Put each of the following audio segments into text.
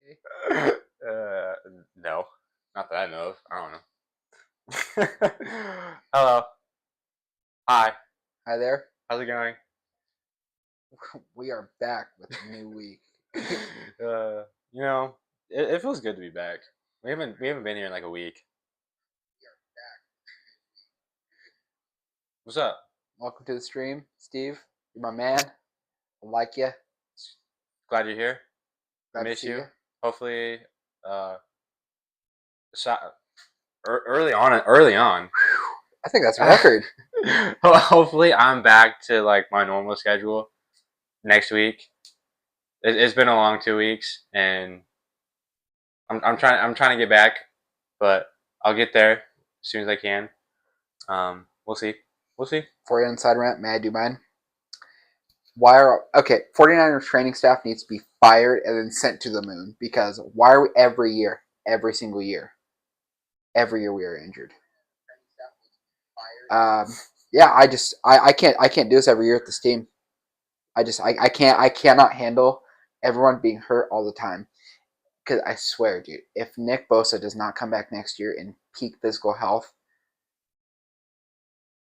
Uh, no, not that I know of. I don't know. Hello. Hi. Hi there. How's it going? We are back with a new week. You know, it feels good to be back. We haven't been here in like a week. What's up? Welcome to the stream, Steve. You're my man. I like you. Glad you're here. I Glad to miss see you. you. Hopefully, so, early on. I think that's a record. Hopefully, I'm back to like my normal schedule next week. It's been a long 2 weeks, and I'm trying to get back, but I'll get there as soon as I can. We'll see. We'll see. For your inside rant, may I do mine? 49ers training staff needs to be fired and then sent to the moon because why are we every single year, every year we are injured. Yeah, I can't do this every year with this team. I cannot handle everyone being hurt all the time. Because I swear, dude, if Nick Bosa does not come back next year in peak physical health,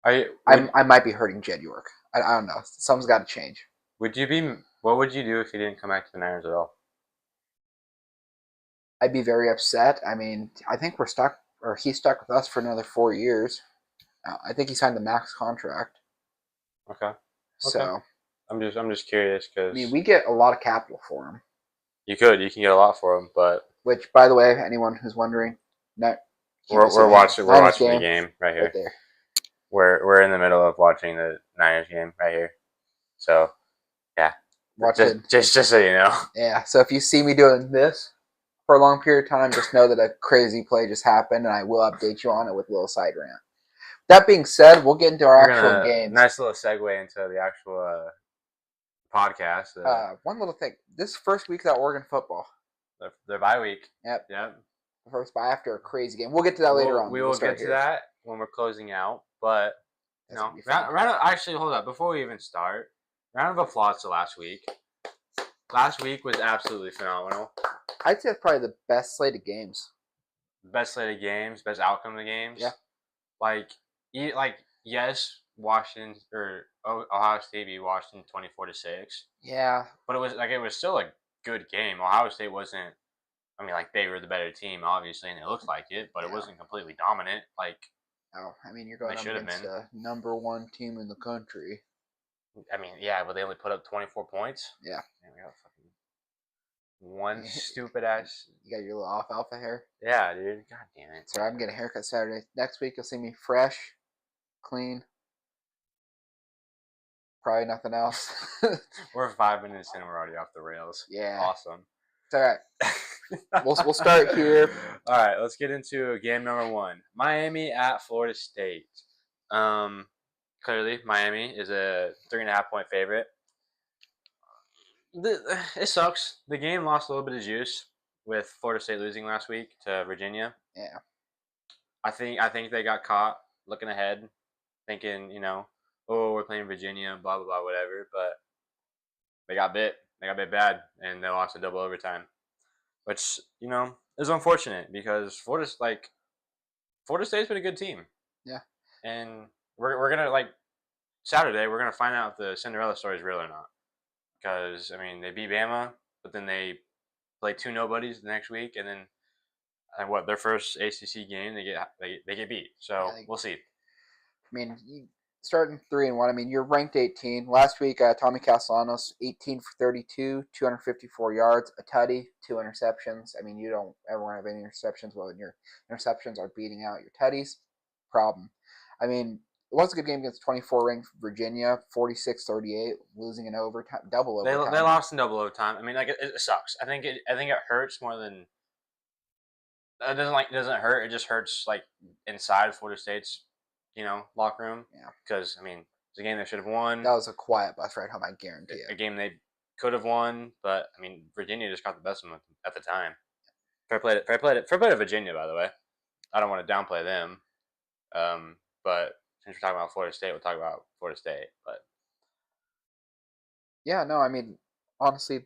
I might be hurting Jed York. I don't know. Something's got to change. Would you be? What would you do if he didn't come back to the Niners at all? I'd be very upset. I mean, I think we're stuck, or he's stuck with us for another 4 years. I think he signed the max contract. Okay. So I'm just curious because I mean, we get a lot of capital for him. you can get a lot for him, but which, by the way, anyone who's wondering, we're watching the game right here. Right there. We're in the middle of watching the Niners game right here. So yeah, just so you know. Yeah. So if you see me doing this for a long period of time, just know that a crazy play just happened, and I will update you on it with a little side rant. That being said, we'll get into our actual games. Nice little segue into the actual podcast. One little thing. This first week of that Oregon football. Their bye week. Yep. First bye after a crazy game. We'll get to that later on. We will get to that when we're closing out. But actually, hold up. Before we even start, round of applause to last week. Last week was absolutely phenomenal. I'd say it's probably the best slate of games. Best slate of games, best outcome of the games. Yeah. Yes, Washington or Ohio State beat Washington 24-6. Yeah. But it was still a good game. Ohio State wasn't. I mean, they were the better team, obviously, and it looked like it, but it wasn't completely dominant. You're going up against the number one team in the country. I mean, yeah, but they only put up 24 points. Yeah. Man, we got fucking one stupid ass. You got your little alfalfa hair? Yeah, dude. God damn it. So I'm getting a haircut Saturday. Next week, you'll see me fresh, clean. Probably nothing else. We're 5 minutes in and we're already off the rails. Yeah. Awesome. It's all right. We'll start here. All right, let's get into game number 1. Miami at Florida State. Clearly, Miami is a 3.5-point favorite. It sucks. The game lost a little bit of juice with Florida State losing last week to Virginia. Yeah. I think they got caught looking ahead, thinking, we're playing Virginia, blah, blah, blah, whatever. But they got bit. They got bit bad, and they lost a double overtime. Which, is unfortunate because Florida State's been a good team. Yeah. And we're going to, Saturday, we're going to find out if the Cinderella story is real or not. Because, I mean, they beat Bama, but then they play 2 nobodies the next week, and then their first ACC game they get beat. So we'll see. I mean, starting 3-1. I mean, you're ranked 18. Last week, Tommy Castellanos 18 for 32, 254 yards, a tutty, 2 interceptions. I mean, you don't ever want to have any interceptions. Well, your interceptions are beating out your tutties. Problem. I mean, it was a good game against 24 ranked Virginia, 46-38, losing in overtime, double overtime. They lost in double overtime. I mean, it sucks. I think it hurts more than it doesn't hurt. It just hurts inside Florida State's locker room. Yeah. Because I mean, it's a game they should have won. That was a quiet bus ride home, I guarantee you. A game they could have won, but I mean, Virginia just got the best of them at the time. Fair play to Virginia, by the way. I don't want to downplay them. But since we're talking about Florida State, we'll talk about Florida State. But yeah, no, I mean, honestly,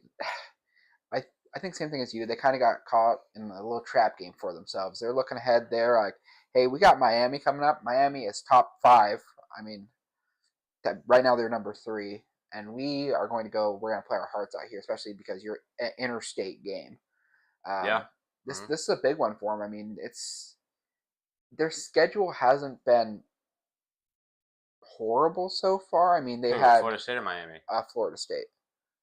I think same thing as you. They kind of got caught in a little trap game for themselves. They're looking ahead there, like, hey, we got Miami coming up. Miami is top 5. I mean, right now they're number 3, and we are going to go. We're going to play our hearts out here, especially because you're an interstate game. Yeah. Um, this Hmm. this is a big one for them. I mean, it's their schedule hasn't been horrible so far. I mean, they Who? had Florida State or Miami? Florida State.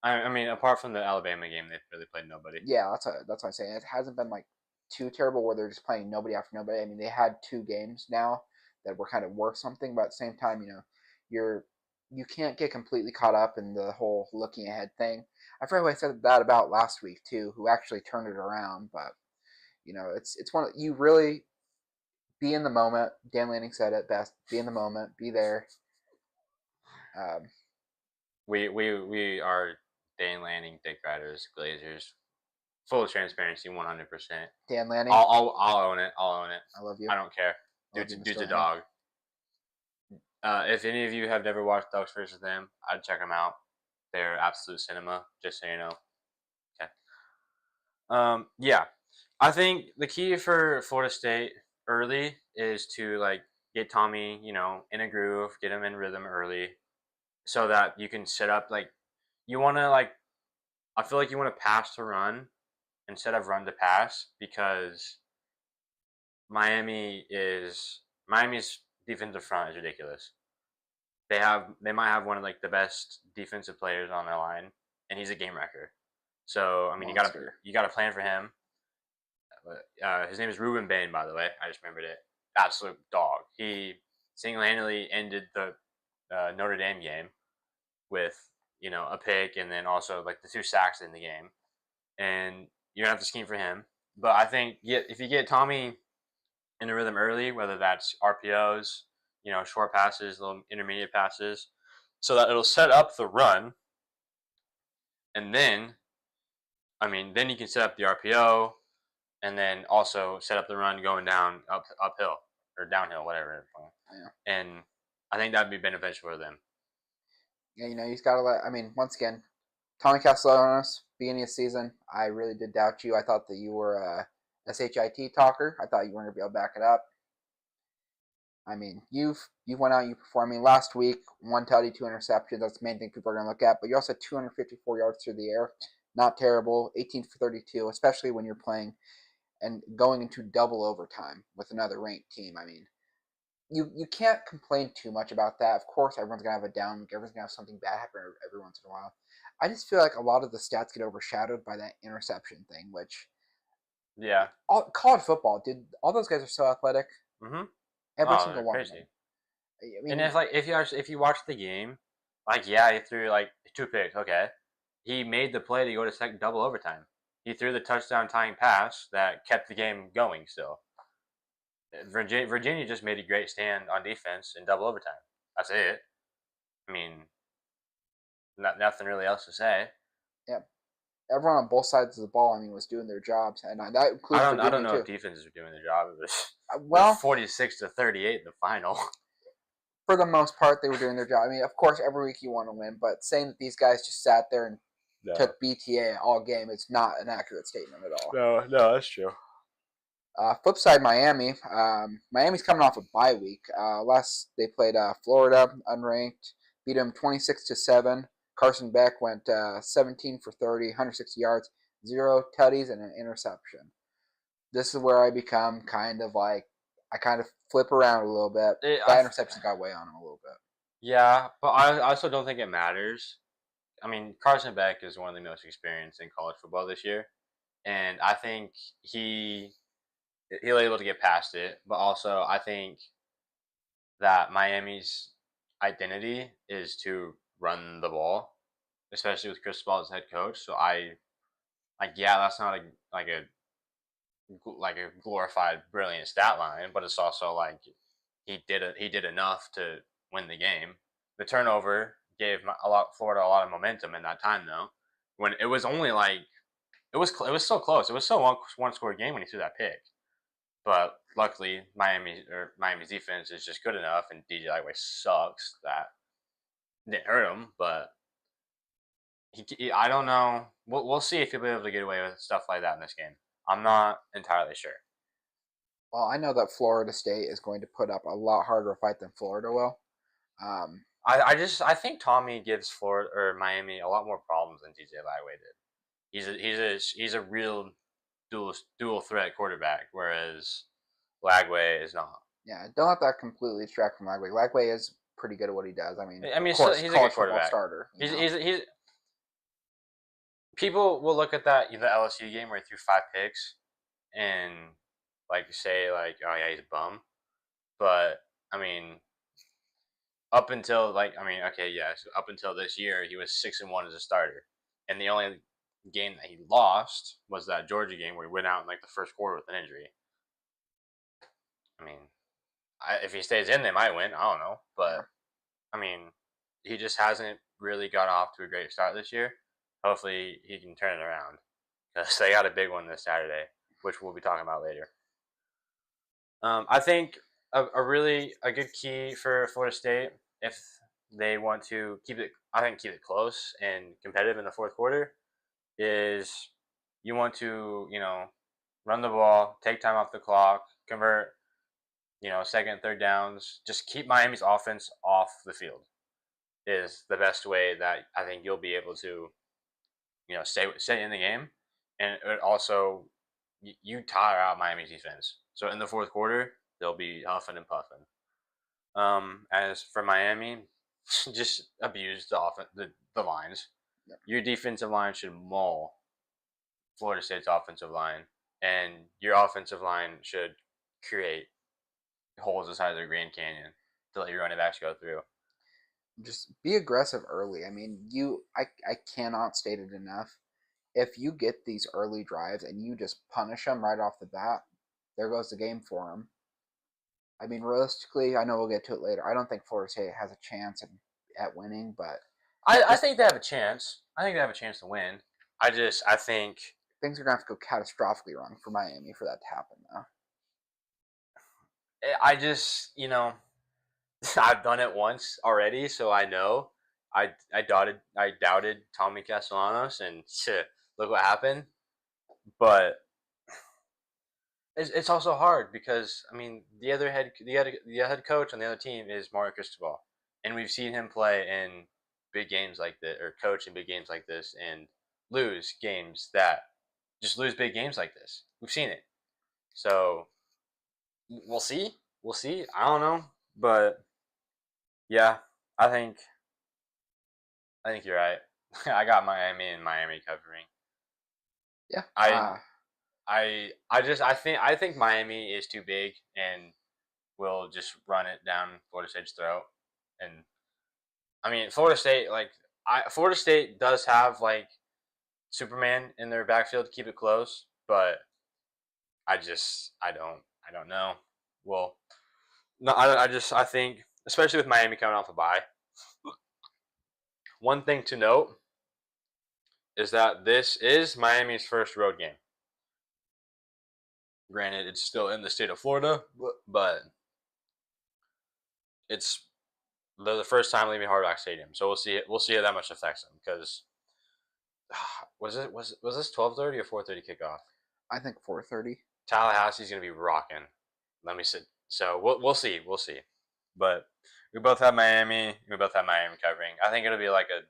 I mean, apart from the Alabama game, they've really played nobody. Yeah, that's what I'm saying. It hasn't been like too terrible where they're just playing nobody after nobody. I mean, they had 2 games now that were kind of worth something, but at the same time, you can't get completely caught up in the whole looking ahead thing. I forgot who I said that about last week too, who actually turned it around. But it's one you really be in the moment. Dan Lanning said it best: be in the moment, be there. Um, We are Dane Lanning, Dick Riders, Glazers. Full transparency, 100%. Dan Lanning, I'll own it. I'll own it. I love you. I don't care. I love you, Dude's Mr. a Lanning. dog. If any of you have never watched Ducks versus them, I'd check them out. They're absolute cinema. Just so you know. Okay. Yeah, I think the key for Florida State early is to like get Tommy, in a groove, get him in rhythm early, so that you can set up like you want to like. I feel like you want to pass to run instead of run to pass because Miami's defensive front is ridiculous. They might have one of like the best defensive players on their line, and he's a game wrecker. So I mean, Monster. you gotta plan for him. His name is Ruben Bain, by the way. I just remembered it. Absolute dog. He single-handedly ended the Notre Dame game with a pick, and then also like the 2 sacks in the game. And you're gonna have to scheme for him. But I think if you get Tommy in the rhythm early, whether that's RPOs, short passes, little intermediate passes, so that it'll set up the run, and then then you can set up the RPO, and then also set up the run going down uphill or downhill, whatever. Yeah. And I think that'd be beneficial for them. Yeah, he's got to let. I mean, once again, Tommy Castellanos, beginning of the season, I really did doubt you. I thought that you were a SHIT talker. I thought you weren't gonna be able to back it up. I mean, you went out, you performed. I mean, last week, 1 tutty, 2 interceptions. That's the main thing people are gonna look at. But you also had 254 yards through the air. Not terrible. 18 for 32, especially when you're playing and going into double overtime with another ranked team. I mean, you can't complain too much about that. Of course, everyone's gonna have a down week. Everyone's gonna have something bad happen every once in a while. I just feel like a lot of the stats get overshadowed by that interception thing, which Yeah. college football, dude, all those guys are so athletic. Mm-hmm. Every Oh, single they're one of them. crazy. I And mean, if you watch the game, like yeah, he threw like 2 picks. Okay, he made the play to go to second double overtime. He threw the touchdown tying pass that kept the game going. Still, Virginia just made a great stand on defense in double overtime. That's it. I mean, nothing really else to say. yeah, everyone on both sides of the ball, I mean, was doing their jobs, and that includes I don't Virginia know too. if defenses are doing their job. It was Well, 46-38 in the final. for the most part, they were doing their job. I mean, of course, every week you want to win, but saying that these guys just sat there and No, took BTA all game, it's not an accurate statement at all. no, that's true. Flip side, Miami. Miami's coming off a bye week. Last they played Florida, unranked, beat them 26-7. Carson Beck went 17 for 30, 160 yards, 0 tutties, and an interception. This is where I become kind of like I kind of flip around a little bit. That interception got way on him a little bit. Yeah, but I also don't think it matters. I mean, Carson Beck is one of the most experienced in college football this year, and I think he'll able to get past it. But also, I think that Miami's identity is to run the ball, especially with Chris Paul as head coach. So yeah, that's not like a glorified brilliant stat line, but it's also like he did enough to win the game. The turnover gave Florida a lot of momentum in that time though. When it was only like it was so close. It was so one score game when he threw that pick. But luckily, Miami's defense is just good enough, and DJ Lightweight sucks that it didn't hurt him. But I don't know. we'll see if he'll be able to get away with stuff like that in this game. I'm not entirely sure. Well, I know that Florida State is going to put up a lot harder a fight than Florida will. I think Tommy gives Florida or Miami a lot more problems than TJ Lagway did. He's a real dual threat quarterback, whereas Lagway is not. Yeah, don't let that completely distract from Lagway. Lagway is pretty good at what he does. I mean, of So course, he's a college good football quarterback. starter. He's people will look at the LSU game where he threw 5 picks and like say like, oh yeah, he's a bum. But I mean, up until up until this year, he was 6-1 as a starter, and the only game that he lost was that Georgia game where he went out in like the first quarter with an injury. I mean, if he stays in, they might win. I don't know, but I mean, he just hasn't really got off to a great start this year. Hopefully, he can turn it around because they got a big one this Saturday, which we'll be talking about later. I think a good key for Florida State, if they want to keep it close and competitive in the fourth quarter, is you want to run the ball, take time off the clock, convert second and third downs, just keep Miami's offense off the field is the best way that I think you'll be able to stay in the game, and it also you tire out Miami's defense. So in the fourth quarter, they'll be huffing and puffing. As for Miami, just abuse the lines. Yep. Your defensive line should maul Florida State's offensive line, and your offensive line should create holes the size of the Grand Canyon to let your running backs go through. Just be aggressive early. I mean, I cannot state it enough. If you get these early drives and you just punish them right off the bat, there goes the game for them. I mean, realistically, I know we'll get to it later. I don't think Florida State has a chance at winning, but I think they have a chance. I think they have a chance to win. I think things are going to have to go catastrophically wrong for Miami for that to happen, though. I just, I've done it once already, so I know. I doubted Tommy Castellanos, and look what happened. But it's also hard because I mean the head coach on the other team is Mario Cristobal, and we've seen him play in big games like this, or coach in big games like this, and lose big games like this. We've seen it, so we'll see. I don't know, but yeah, I think you're right. I got Miami and Miami covering. Yeah. I think Miami is too big and will just run it down Florida State's throat. And I mean, Florida State does have like Superman in their backfield to keep it close, but I don't know. Well, no, I think especially with Miami coming off a bye. One thing to note is that this is Miami's first road game. Granted, it's still in the state of Florida, but it's the first time leaving Hard Rock Stadium. So we'll see. We'll see how that much affects them because was this 12:30 or 4:30 kickoff? I think 4:30. Tallahassee's gonna be rocking. Let me see. So we'll see. We'll see. But we both have Miami. We both have Miami covering. I think it'll be like a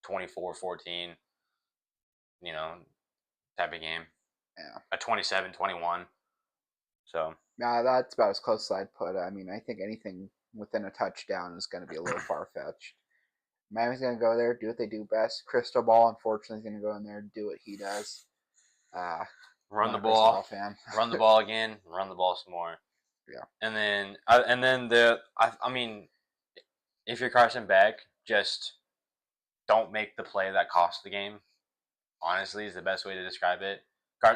24-14, type of game. Yeah. A 27-21. So. Yeah, that's about as close as I'd put it. I mean, I think anything within a touchdown is going to be a little far-fetched. Miami's going to go there, do what they do best. Cristobal, unfortunately, is going to go in there and do what he does. Run the ball. Run the ball again. Run the ball some more. Yeah. And then I mean, if you're Carson Beck, just don't make the play that costs the game. Honestly, is the best way to describe it.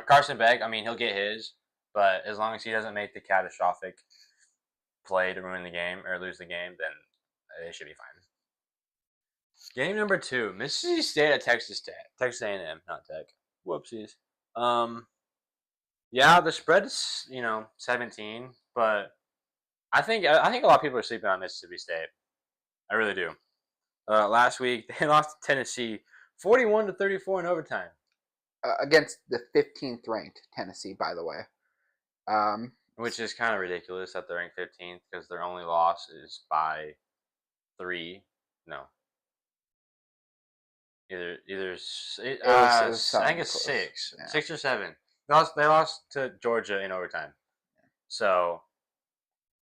Carson Beck, I mean, he'll get his, but as long as he doesn't make the catastrophic play to ruin the game or lose the game, then it should be fine. Game number 2, Mississippi State at Texas Tech. Texas A&M, not Tech. Whoopsies. Yeah, the spread is 17, but I think a lot of people are sleeping on Mississippi State. I really do. Last week they lost to Tennessee 41-34 in overtime. Against the 15th ranked Tennessee, by the way. Which is kind of ridiculous that they're ranked 15th because their only loss is by 3. No. Either it was I think something it's close. 6, Yeah. 6 or 7. They lost to Georgia in overtime. So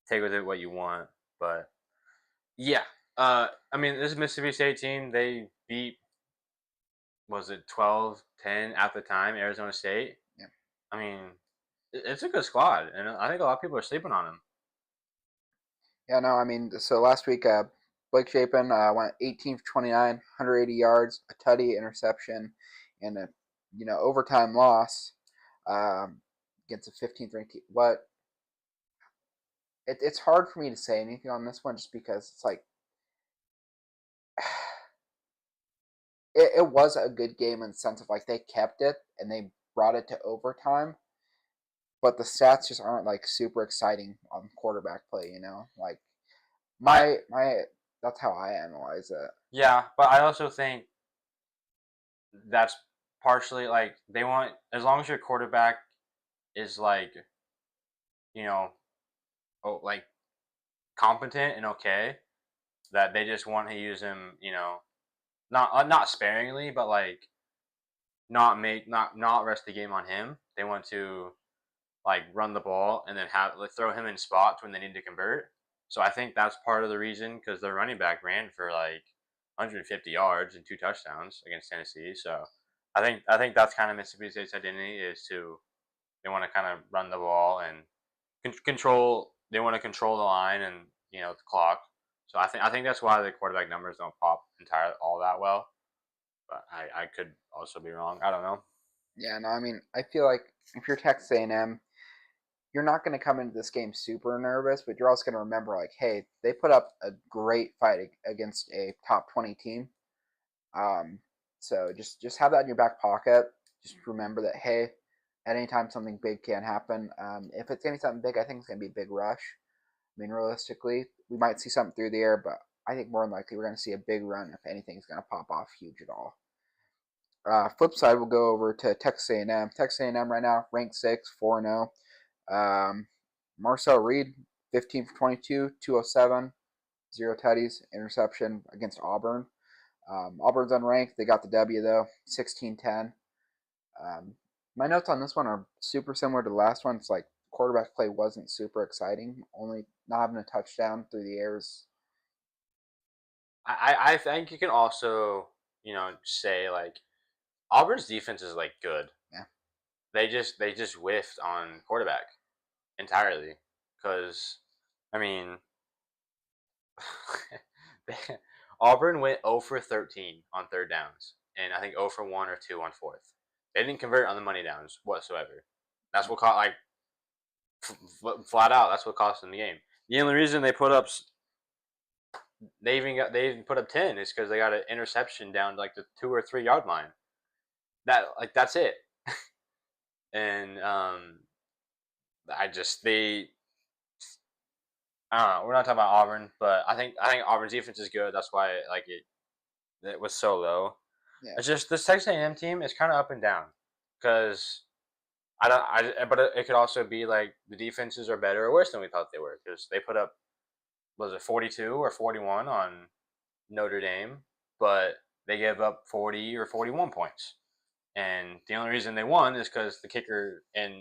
take with it what you want, but yeah. I mean, this Mississippi State team, they beat, was it 12-10 at the time, Arizona State. Yeah. I mean, it's a good squad, and I think a lot of people are sleeping on them. Yeah, no, I mean, so last week, Blake Shapen went 18 for 29, 180 yards, a tutty, interception, and a overtime loss against a 15th ranked team. But it's hard for me to say anything on this one just because it's like it was a good game in the sense of like they kept it and they brought it to overtime, but the stats just aren't like super exciting on quarterback play. Like my that's how I analyze it. Yeah, but I also think that's partially like they want, as long as your quarterback is like, you know, like competent and okay, that they just want to use him, not sparingly, but like not rest the game on him. They want to like run the ball and then throw him in spots when they need to convert. So I think that's part of the reason, because their running back ran for like 150 yards and 2 touchdowns against Tennessee. So I think that's kind of Mississippi State's identity, is to, they want to kind of run the ball and control. They want to control the line and the clock. So I think that's why the quarterback numbers don't pop entirely all that well. But I could also be wrong. I don't know. Yeah, no, I mean, I feel like if you're Texas A&M, you're not going to come into this game super nervous, but you're also going to remember, like, hey, they put up a great fight against a top 20 team. So just have that in your back pocket. Just remember that, hey, at any time something big can happen. If it's going to be something big, I think it's going to be a big rush. I mean, realistically, we might see something through the air, but I think more than likely we're going to see a big run if anything's going to pop off huge at all. Flip side, we'll go over to Texas A&M. Texas A&M right now ranked 6, 4-0. Marcel Reed, 15 for 22, 207, 0 tutties, interception against Auburn. Auburn's unranked. They got the W, though, 16-10. My notes on this one are super similar to the last one. It's like quarterback play wasn't super exciting. Only not having a touchdown through the airs. I think you can also say like Auburn's defense is like good. Yeah. They just whiffed on quarterback entirely, because I mean Auburn went 0 for 13 on third downs, and I think 0 for 1 or 2 on fourth. They didn't convert on the money downs whatsoever. That's what caught, like, flat out. That's what cost them the game. The only reason they even put up 10 is because they got an interception down to like the 2 or 3 yard line. That's it. And I just they I don't know. We're not talking about Auburn, but I think Auburn's defense is good. That's why it was so low. Yeah. It's just this Texas A&M team is kind of up and down, because but it could also be like the defenses are better or worse than we thought they were, because they put up, was it 42 or 41 on Notre Dame, but they gave up 40 or 41 points, and the only reason they won is because the kicker and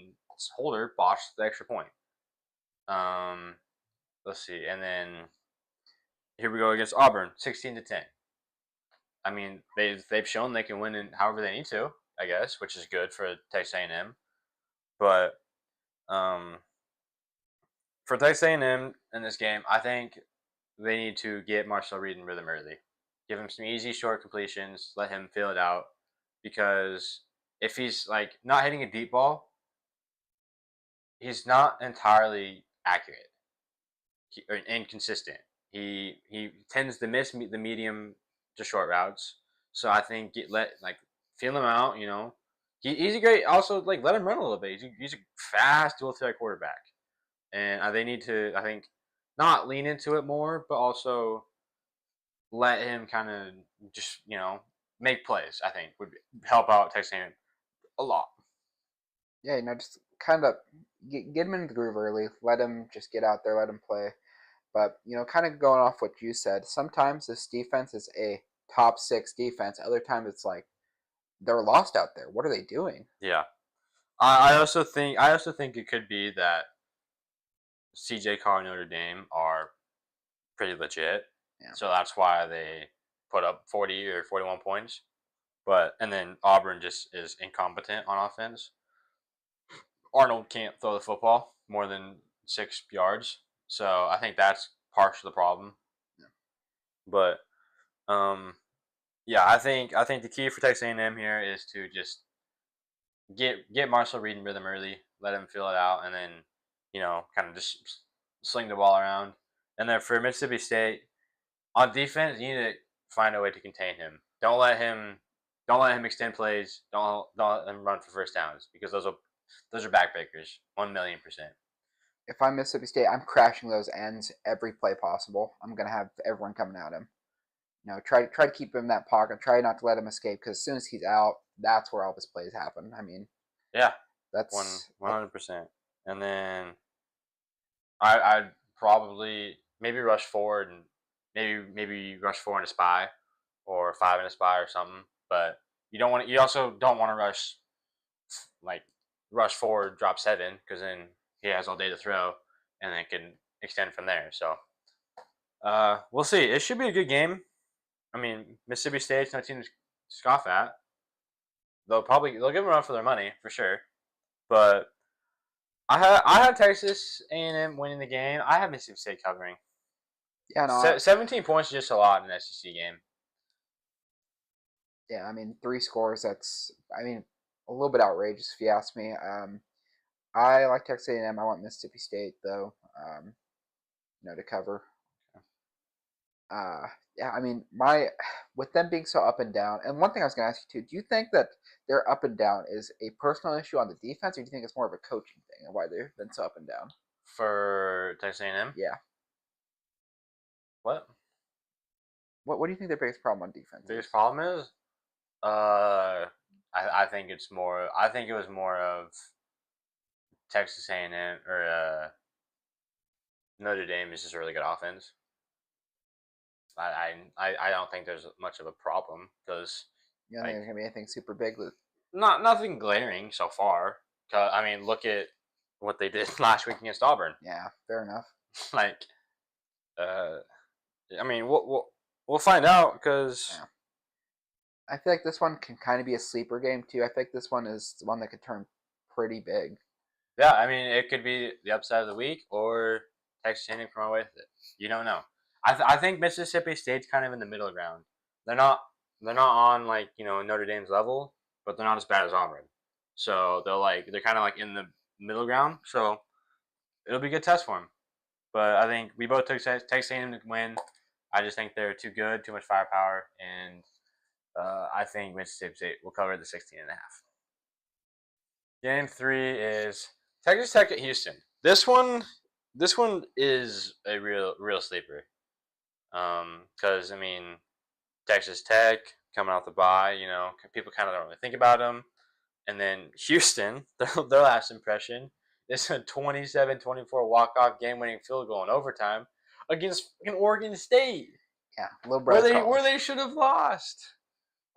holder botched the extra point. Let's see, and then here we go against Auburn, 16-10. I mean, they've shown they can win in however they need to, I guess, which is good for Texas A&M. But for Texas A&M in this game, I think they need to get Marcel Reed in rhythm early. Give him some easy short completions, let him feel it out, because if he's like not hitting a deep ball, he's not entirely accurate or inconsistent. He tends to miss the medium to short routes. So I think feel him out. He's a great. Also, like, let him run a little bit. He's a fast dual threat quarterback, and they need to, I think, not lean into it more, but also let him kind of just make plays. I think would help out Texas A&M a lot. Yeah, just kind of get him into the groove early. Let him just get out there, let him play. But kind of going off what you said, sometimes this defense is a top 6 defense. Other times it's like they're lost out there. What are they doing? Yeah, I also think it could be that CJ Carr and Notre Dame are pretty legit, Yeah. so that's why they put up 40 or 41 points. And then Auburn just is incompetent on offense. Arnold can't throw the football more than 6 yards, so I think that's part of the problem. Yeah. But yeah, I think the key for Texas A&M here is to just get Marshall Reed in rhythm early, let him feel it out, and then kind of just sling the ball around. And then for Mississippi State on defense, you need to find a way to contain him. Don't let him extend plays. Don't let him run for first downs because those are backbreakers, 1,000,000%. If I'm Mississippi State, I'm crashing those ends every play possible. I'm gonna have everyone coming at him. Try to keep him in that pocket. Try not to let him escape because as soon as he's out, that's where all his plays happen. I mean, Yeah, that's 100%. And then I'd probably maybe rush forward and maybe rush 4 in a spy or 5 in a spy or something. But you also don't want to rush forward, drop 7 because then he has all day to throw and then can extend from there. So we'll see. It should be a good game. I mean, Mississippi State's no team to scoff at. They'll give them a run for their money for sure. But I had Texas A&M winning the game. I have Mississippi State covering. Yeah, no. 17 points is just a lot in an SEC game. Yeah, I mean 3 scores. That's a little bit outrageous if you ask me. I like Texas A&M. I want Mississippi State though. To cover. Yeah, I mean with them being so up and down. And one thing I was going to ask you too: do you think that their up and down is a personal issue on the defense, or do you think it's more of a coaching thing and why they've been so up and down? For Texas A&M? Yeah. What? What do you think their biggest problem on defense is? Biggest problem is? I think it's more. I think it was more of Texas A&M or Notre Dame is just a really good offense. I don't think there's much of a problem because you don't think there's gonna be anything super big with nothing glaring so far. I mean, look at what they did last week against Auburn. Yeah, fair enough. I mean, we'll find out because. Yeah. I feel like this one can kind of be a sleeper game too. I think this one is the one that could turn pretty big. Yeah, I mean, it could be the upside of the week or Texas A&M come away with it. You don't know. I think Mississippi State's kind of in the middle ground. They're not on Notre Dame's level, but they're not as bad as Auburn. So they're kind of in the middle ground. So it'll be a good test for them. But I think we both took Texas A&M to win. I just think they're too good, too much firepower, and I think Mississippi State will cover the 16.5. Game 3 is Texas Tech at Houston. This one is a real sleeper. Because I mean, Texas Tech coming off the bye, people kind of don't really think about them. And then Houston, their last impression is a 27-24 walk-off game-winning field goal in overtime against Oregon State. Yeah, little brother where they should have lost.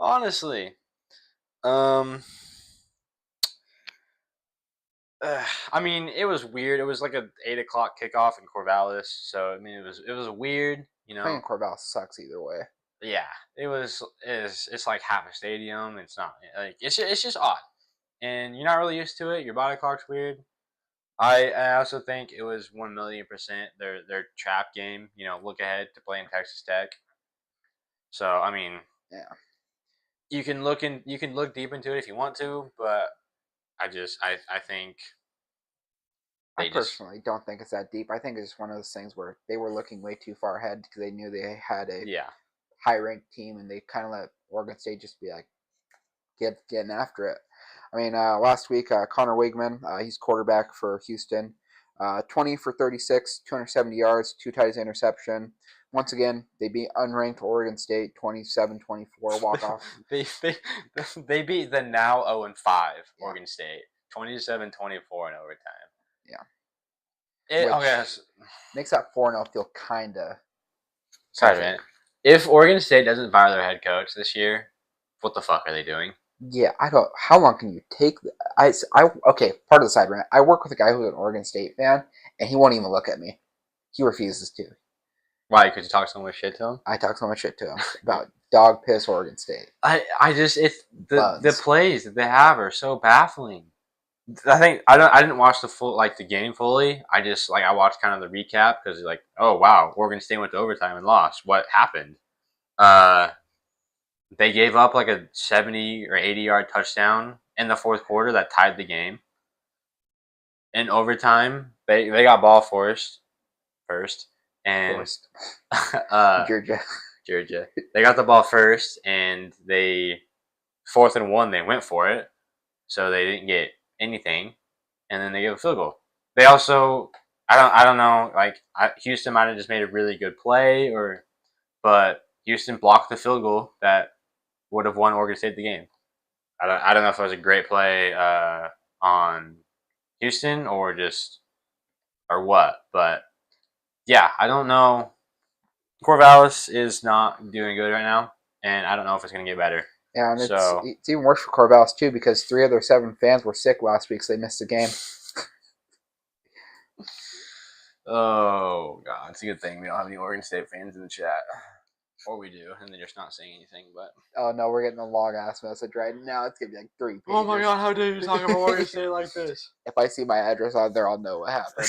Honestly, I mean, it was weird. It was like a 8:00 kickoff in Corvallis, so I mean, it was weird. Playing Corvallis sucks either way. Yeah, it's like half a stadium. It's not it's just odd, and you're not really used to it. Your body clock's weird. I also think it was 1,000,000% their trap game. Look ahead to playing Texas Tech. So I mean, yeah, you can look deep into it if you want to, but I think I personally don't think it's that deep. I think it's just one of those things where they were looking way too far ahead because they knew they had a high-ranked team, and they kind of let Oregon State just be like getting after it. I mean, last week, Connor Wigman, he's quarterback for Houston, 20 for 36, 270 yards, 2 touchdowns, interception, once again, they beat unranked Oregon State 27-24 walk off. they beat the now 0-5 Yeah. Oregon State 27-24 in overtime. Yeah. Okay. Makes that 4-0 feel kinda. Sorry, man. If Oregon State doesn't fire their head coach this year, what the fuck are they doing? Yeah, I don't. How long can you take? Okay. Part of the side rant. I work with a guy who's an Oregon State fan, and he won't even look at me. He refuses to. Why? Because you talk so much shit to him. I talk so much shit to him about dog piss Oregon State. I just the plays that they have are so baffling. I think I didn't watch the game fully. I watched kind of the recap because oh wow, Oregon State went to overtime and lost. What happened? They gave up like a 70 or 80-yard touchdown in the fourth quarter that tied the game. In overtime, they got ball first, and Georgia. They got the ball first, and they 4th and 1. They went for it, so they didn't get anything, and then they gave a field goal. They also, I don't know, Houston might have just made a really good play, but Houston blocked the field goal that would have won Oregon State the game. I don't know if it was a great play on Houston or what, but yeah, I don't know. Corvallis is not doing good right now, and I don't know if it's going to get better. Yeah, and it's even worse for Corvallis too because 3 of their 7 fans were sick last week, so they missed the game. Oh god, it's a good thing we don't have any Oregon State fans in the chat. Or we do, and they're just not saying anything. But oh no, we're getting a long ass message right now. It's gonna be like 3 pages. Oh my god, how dare you talk about Oregon State like this? If I see my address on there, I'll know what happened.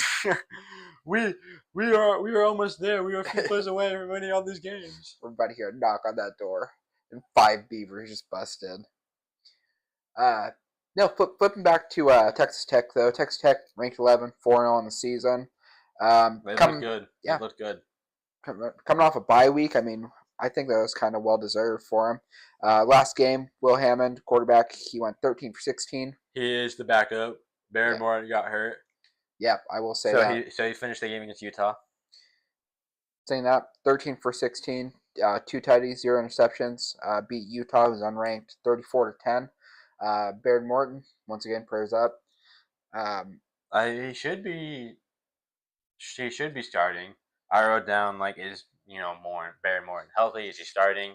we are almost there. We are a few plays away from winning all these games. We're about to hear a knock on that door, and 5 beavers just busted. No, flipping back to Texas Tech though. Texas Tech ranked 11, 4-0 in the season. They looked good. Yeah, they looked good. Coming off a bye week, I mean, I think that was kind of well deserved for him. Last game, Will Hammond, quarterback, he went 13 for 16. He is the backup. Barrymore got hurt. Yep, I will say that. So he finished the game against Utah. Saying that, 13 for 16, 2 tutties, 0 interceptions. Beat Utah, who's unranked, 34-10. Baird Morton, once again, prayers up. He should be starting. I wrote down is Baird Morton healthy? Is he starting?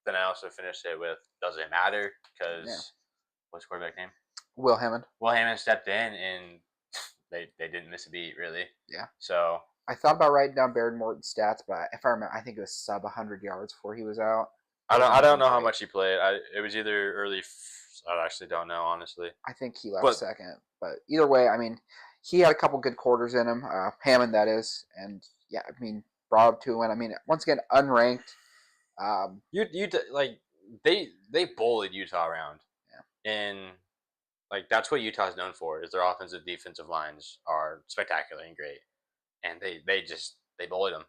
Then I also finished it with does it matter? Because what's the quarterback name? Will Hammond. Will Hammond stepped in and they didn't miss a beat really. Yeah. So I thought about writing down Baird Morton's stats, but if I remember, I think it was sub 100 yards before he was out. I don't know how much he played. It was either early. I actually don't know, honestly. I think he left second, but either way, I mean, he had a couple good quarters in him. Hammond, that is, and yeah, I mean, brought up to a win. I mean, once again, unranked. They bullied Utah around, and that's what Utah's known for is their offensive defensive lines are spectacular and great, and they bullied them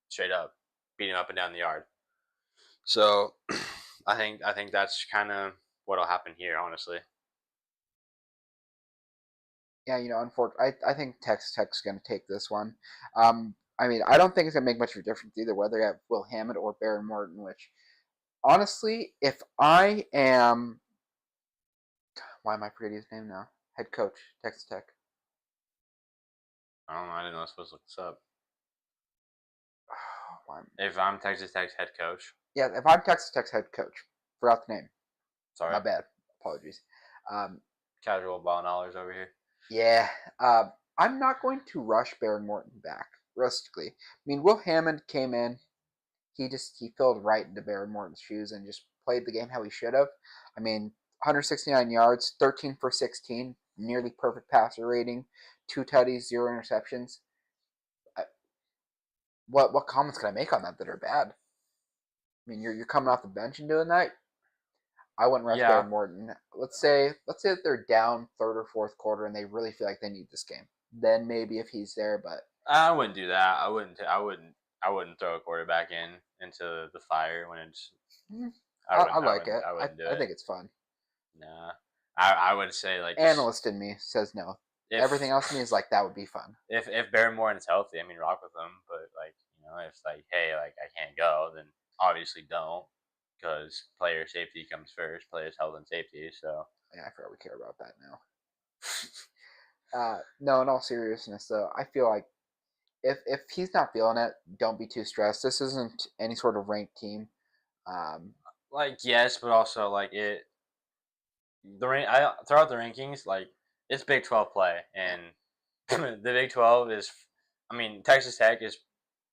straight up, beat them up and down the yard. So, I think that's kind of what'll happen here, honestly. Yeah, unfortunately, I think Texas Tech's going to take this one. I mean, I don't think it's going to make much of a difference either whether you have Will Hammond or Baird Morton, which, honestly, if I am... Why am I forgetting his name now? Head coach, Texas Tech. I don't know. I didn't know I was supposed to look this up. If I'm Texas Tech's head coach? Yeah, if I'm Texas Tech's head coach. Forgot the name. Sorry. My bad. Apologies. Casual ball knowledge over here. Yeah. I'm not going to rush Baird Morton back, realistically. I mean, Will Hammond came in. He filled right into Baird Morton's shoes and just played the game how he should have. I mean, 169 yards, 13 for 16, nearly perfect passer rating, 2 tutties, 0 interceptions. What comments can I make on that are bad? I mean, you're coming off the bench and doing that. I wouldn't rush Baird Morton. Let's say that they're down 3rd or 4th quarter and they really feel like they need this game. Then maybe if he's there, but I wouldn't do that. I wouldn't throw a quarterback into the fire when it's. I like it. I wouldn't do it. I think it's fun. Nah, I would say analyst in me says no. Everything else in me is that would be fun. If Baird Morton's healthy, I mean, rock with him. But if like, hey, like I can't go, then obviously don't, because player safety comes first, players' health and safety. So Yeah, I forgot we care about that now. No, in all seriousness, though, I feel like if he's not feeling it, don't be too stressed. This isn't any sort of ranked team. like yes, but also like I throughout the rankings, like it's Big 12 play, and the Big 12 is, I mean, Texas Tech is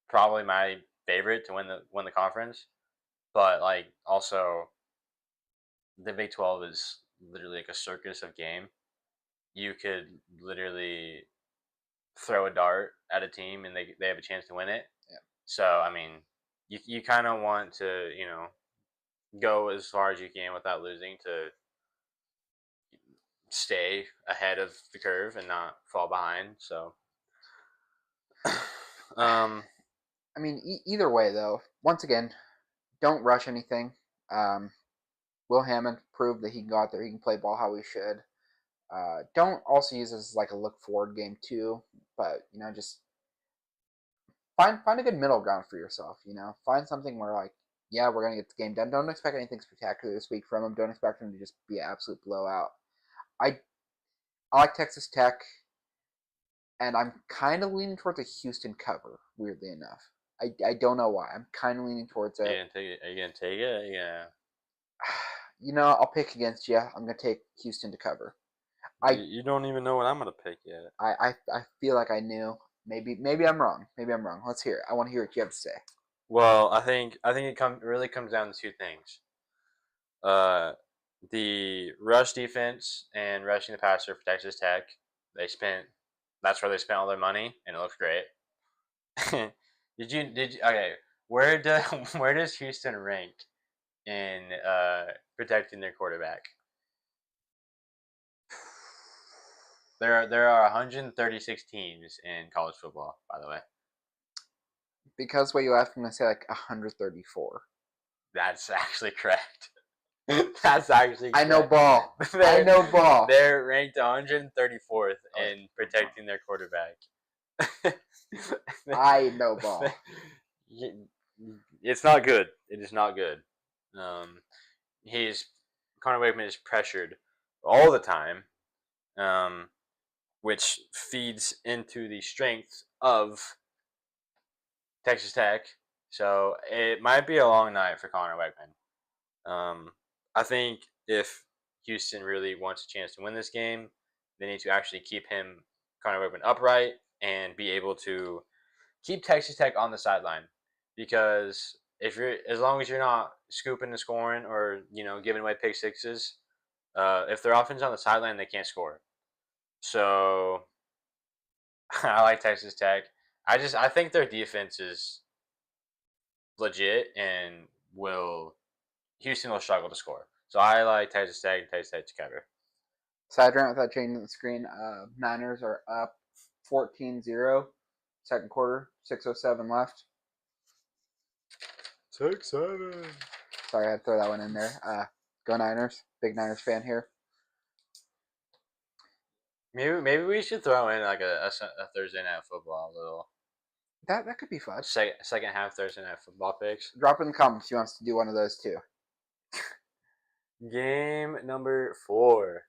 probably my favorite to win the conference, but like also the Big 12 is literally like a circus of game. You could literally throw a dart at a team and they have a chance to win it. Yeah. So I mean, you kind of want to go as far as you can without losing to stay ahead of the curve and not fall behind. So, I mean, either way, though, once again, don't rush anything. Will Hammond proved that he can go out there, he can play ball how he should. Don't also use this as like a look forward game too, but just find a good middle ground for yourself. Find something where like, yeah, we're gonna get the game done. Don't expect anything spectacular this week from him. Don't expect him to just be an absolute blowout. I I like Texas Tech, and I'm kind of leaning towards a Houston cover. Weirdly enough, I don't know why. I'm kind of leaning towards it. you gonna take it? Are you gonna take it? Yeah. I'll pick against you. I'm gonna take Houston to cover. You don't even know what I'm gonna pick yet. I feel like I knew. Maybe I'm wrong. Maybe I'm wrong. Let's hear it. I want to hear what you have to say. Well, I think it really comes down to two things. Uh, the rush defense and rushing the passer for Texas Tech. That's where they spent all their money, and it looks great. Did you okay? Where do where does Houston rank in protecting their quarterback? There are 136 teams in college football, by the way. Because what you asked, I'm gonna say like 134. That's actually correct. That's actually I know correct. ball. I know ball. They're ranked 134th in protecting their quarterback. I know ball. It's not good. It is not good. He's Connor Wakeman is pressured all the time, which feeds into the strength of Texas Tech. So it might be a long night for Connor Wakeman. I think if Houston really wants a chance to win this game, they need to actually keep Connor Wakeman, upright and be able to keep Texas Tech on the sideline. Because as long as you're not scooping and scoring or giving away pick sixes, if their offense is on the sideline, they can't score. So I like Texas Tech. I think their defense is legit and Houston will struggle to score. So I like Texas Tech to cover. Side rant without changing the screen. Niners are up 14-0. Second quarter, 6:07 left. 6-7. Sorry, I had to throw that one in there. Go Niners. Big Niners fan here. Maybe we should throw in like a Thursday night football little. That could be fun. Second half Thursday night football picks. Drop in the comments if you want us to do one of those too. Game number 4.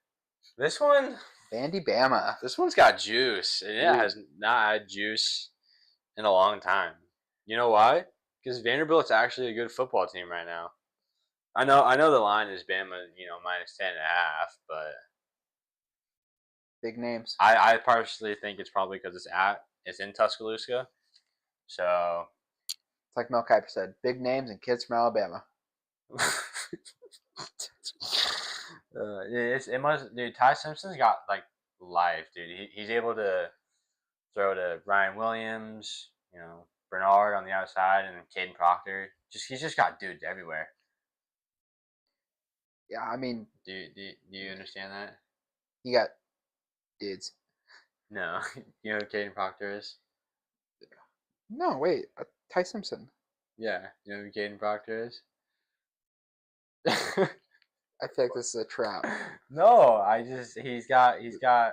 This one, Vandy Bama. This one's got juice. And it has not had juice in a long time. You know why? Because Vanderbilt's actually a good football team right now. I know the line is Bama, minus 10.5, but big names. I partially think it's probably because it's in Tuscaloosa. So it's like Mel Kiper said, big names and kids from Alabama. It must, dude. Ty Simpson's got like life, dude. He's able to throw to Ryan Williams, Bernard on the outside, and then Caden Proctor. He's just got dudes everywhere. Yeah, I mean, do you understand that? You got dudes. No, you know who Caden Proctor is? No, wait, Ty Simpson. Yeah, you know who Caden Proctor is? I feel like this is a trap. No, he's got.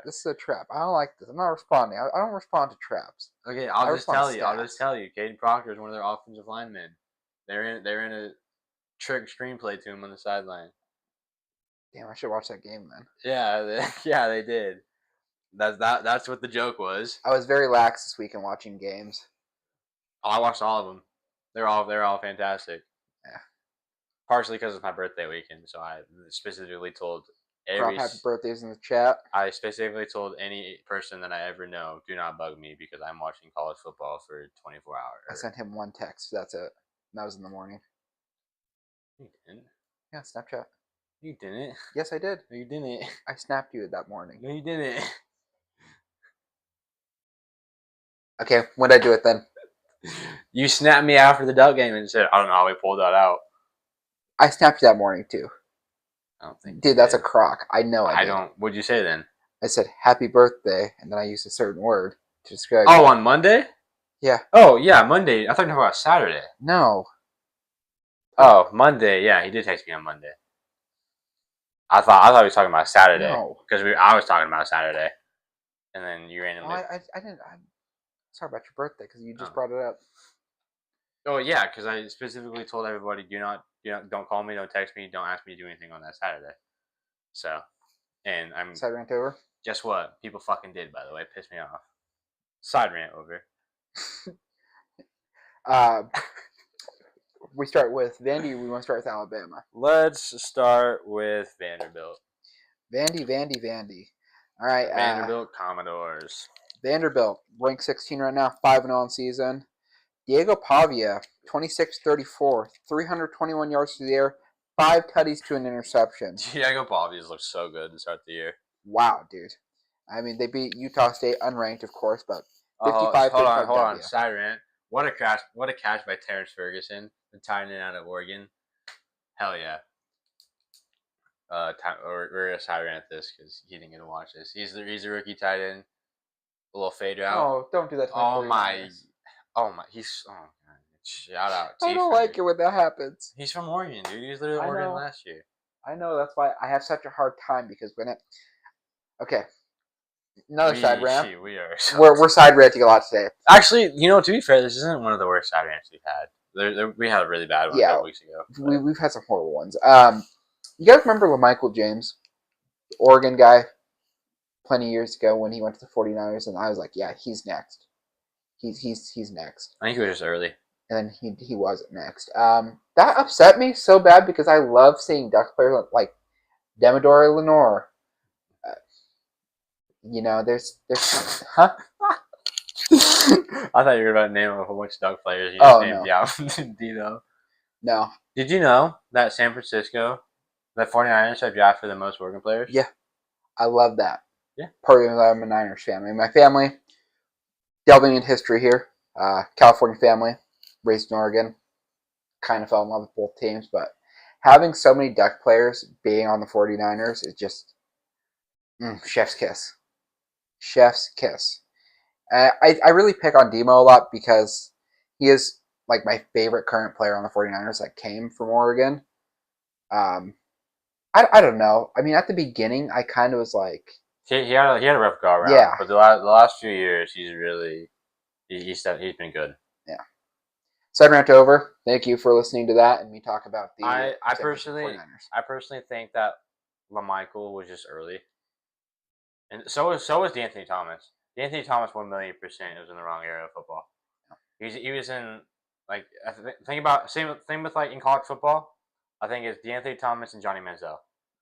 This is a trap. I don't like this. I'm not responding. I don't respond to traps. Okay, I I'll just respond tell to you. I'll just stats. tell you. Caden Proctor is one of their offensive linemen. They're in a trick screenplay to him on the sideline. Damn, I should watch that game then. Yeah, they did. That's what the joke was. I was very lax this week in watching games. Oh, I watched all of them. They're all fantastic. Yeah. Partially because it's my birthday weekend, so I specifically told Drop happy birthdays in the chat. I specifically told any person that I ever know, do not bug me because I'm watching college football for 24 hours. I sent him one text. That's it. That was in the morning. You didn't. Yeah, Snapchat. You didn't. Yes, I did. No, you didn't. I snapped you that morning. No, you didn't. Okay, when did I do it then? You snapped me after the Duck game and said, I don't know how we pulled that out. I snapped you that morning too. I don't think. Dude, that's a crock. I know I did. don't. What'd you say then? I said happy birthday, and then I used a certain word to describe. Oh, on Monday? Yeah. Oh, yeah, Monday. I thought you were talking about Saturday. No. Oh, Monday. Yeah, he did text me on Monday. I thought he was talking about Saturday No. because I was talking about Saturday, and then you randomly. I didn't. I'm sorry about your birthday because you just brought it up. Oh yeah, because I specifically told everybody don't call me, don't text me, don't ask me to do anything on that Saturday. So, and I'm side rant over. Guess what? People fucking did, by the way. Pissed me off. Side rant over. We start with Vandy. We want to start with Alabama. Let's start with Vanderbilt. Vandy. All right. Vanderbilt Commodores. Vanderbilt ranked 16 right now, 5-0 in season. Diego Pavia, 26-34, 321 yards through the air, 5 tutties to an interception. Diego Pavia looks so good to start the year. Wow, dude. I mean, they beat Utah State, unranked, of course, but 55. Hold on. Side rant. What a catch by Terrence Ferguson, the tight end out of Oregon. Hell yeah. We're gonna side rant this because he didn't get to watch this. He's a rookie tight end. A little fade route. Oh, don't do that to me. Oh my. Shout out. I don't like it when that happens. He's from Oregon, dude. He was literally Oregon last year. I know. That's why I have such a hard time because when it. Okay. Another side rant. We're side ranting a lot today. Actually, to be fair, this isn't one of the worst side rants we've had. We had a really bad one a couple weeks ago. We've had some horrible ones. You guys remember LaMichael James, Oregon guy, plenty of years ago when he went to the 49ers, and I was like, yeah, he's next. He's next. I think he was just early. And then he wasn't next. That upset me so bad because I love seeing Ducks players like Demador Lenore. There's huh? I thought you were about to name a whole bunch of Duck players. You just named Dino. No. Did you know that San Francisco, the 49ers have drafted the most Oregon players? Yeah. I love that. Yeah. Partly because I'm a Niners family. My family, delving into history here, California family, raised in Oregon, kind of fell in love with both teams, but having so many Duck players being on the 49ers is just chef's kiss. Chef's kiss. I really pick on Demo a lot because he is like my favorite current player on the 49ers that came from Oregon. I don't know. I mean, at the beginning, I kind of was like... He had a rough go around. Yeah. But the last few years, he's really... He's been good. Yeah. Side rant over. Thank you for listening to that and me talk about the I personally 49ers. I personally think that LaMichael was just early. And so was D'Anthony Thomas. D'Anthony Thomas 1,000,000% was in the wrong era of football. He was in like think about same thing with like in college football. I think it's D'Anthony Thomas and Johnny Manziel.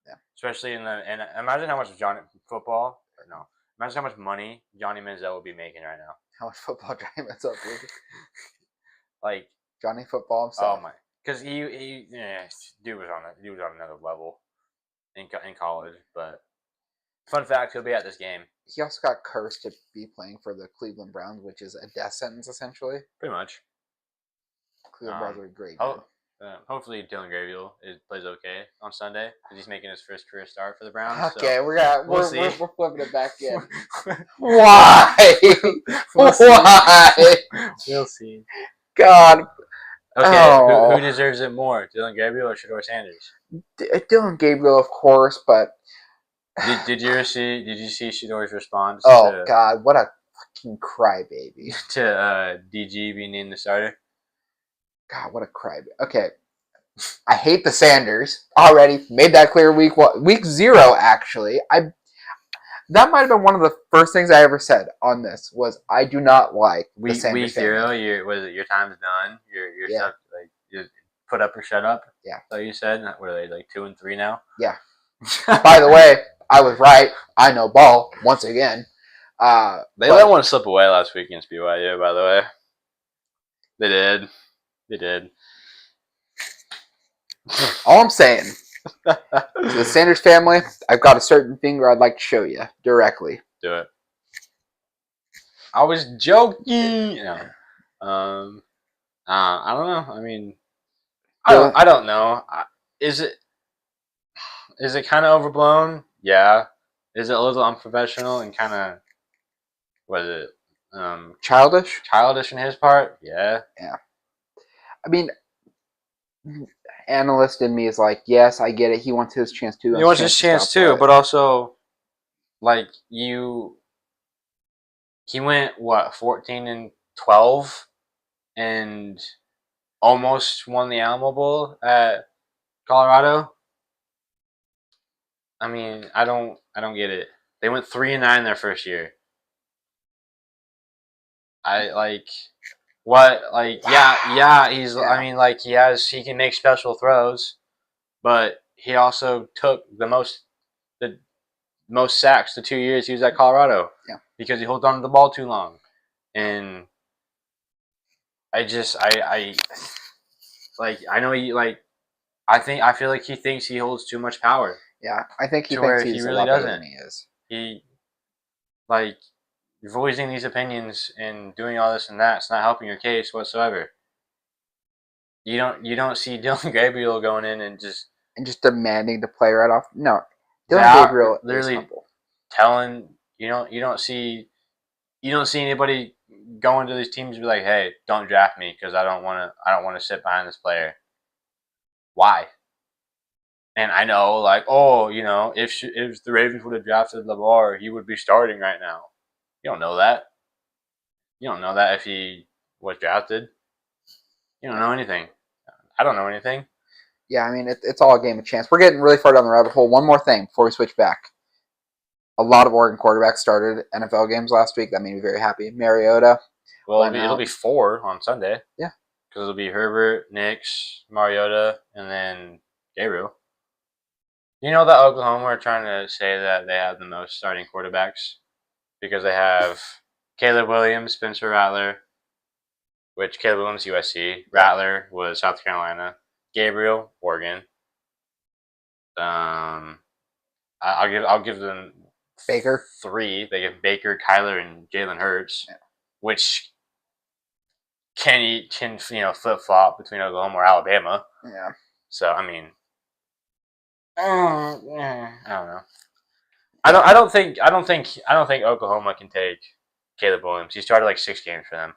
Yeah. Especially and imagine how much imagine how much money Johnny Manziel would be making right now. How much football Johnny Manziel did? Like Johnny football himself. Oh my! Because dude was on another level in college. But fun fact, he'll be at this game. He also got cursed to be playing for the Cleveland Browns, which is a death sentence essentially. Pretty much. Cleveland Browns are great. Hopefully Dylan Gabriel plays okay on Sunday because he's making his first career start for the Browns. Okay, so we're flipping it back in. Why? Why? We'll see. God, Okay, Oh, who deserves it more, Dylan Gabriel or Shedeur Sanders? Dylan Gabriel, of course, but Did you see Shedor's response oh God, what a fucking crybaby! to DG being named the starter? God, what a crybaby. Okay, I hate the Sanders already. Made that clear week 0. Actually, that might have been one of the first things I ever said on this was I do not like the Sanders Week 0, family. your time's done. You're Yeah. stuck, like you put up or shut up. Yeah. So you said, what are they, like 2 and 3 now? Yeah. By the way, I was right. I know ball once again. They let one slip away last week against BYU. By the way, they did. They did. All I'm saying to the Sanders family, I've got a certain finger I'd like to show you directly. Do it. I was joking. No. I don't know. I mean, I don't know. Is it kind of overblown? Yeah. Is it a little unprofessional and kind of was it Childish? childish in his part? Yeah. Yeah. I mean, analyst in me is like, yes, I get it. He wants his chance too. He wants his chance too, but also, like he went 14-12, and almost won the Alamo Bowl at Colorado. I mean, I don't get it. They went 3-9 their first year. I like what like yeah he's Yeah. I mean like he can make special throws, but he also took the most sacks the 2 years he was at Colorado. Yeah. Because he holds on to the ball too long, and I know he I feel like he thinks he holds too much power. Yeah, I think he To thinks where he's he a really lot better doesn't. than he is. He voicing these opinions and doing all this and that. It's not helping your case whatsoever. You don't see Dylan Gabriel going in and just demanding to play right off. No, Dylan Gabriel is humble. Telling you don't see anybody going to these teams and be like, hey, don't draft me because I don't want to sit behind this player. Why? And I know, like, if the Ravens would have drafted LeVar, he would be starting right now. You don't know that. You don't know that if he was drafted. You don't know anything. I don't know anything. Yeah, I mean, it's all a game of chance. We're getting really far down the rabbit hole. One more thing before we switch back. A lot of Oregon quarterbacks started NFL games last week. That made me very happy. Mariota. Well, it'll be 4 on Sunday. Yeah. Because it'll be Herbert, Nix, Mariota, and then Gabriel. You know that Oklahoma are trying to say that they have the most starting quarterbacks because they have Caleb Williams, Spencer Rattler, which Caleb Williams USC, Rattler was South Carolina, Gabriel Oregon. I'll give them Baker 3. They give Baker, Kyler, and Jalen Hurts, which can flip flop between Oklahoma or Alabama. Yeah. So I mean, I don't know. I don't think Oklahoma can take Caleb Williams. He started like 6 games for them.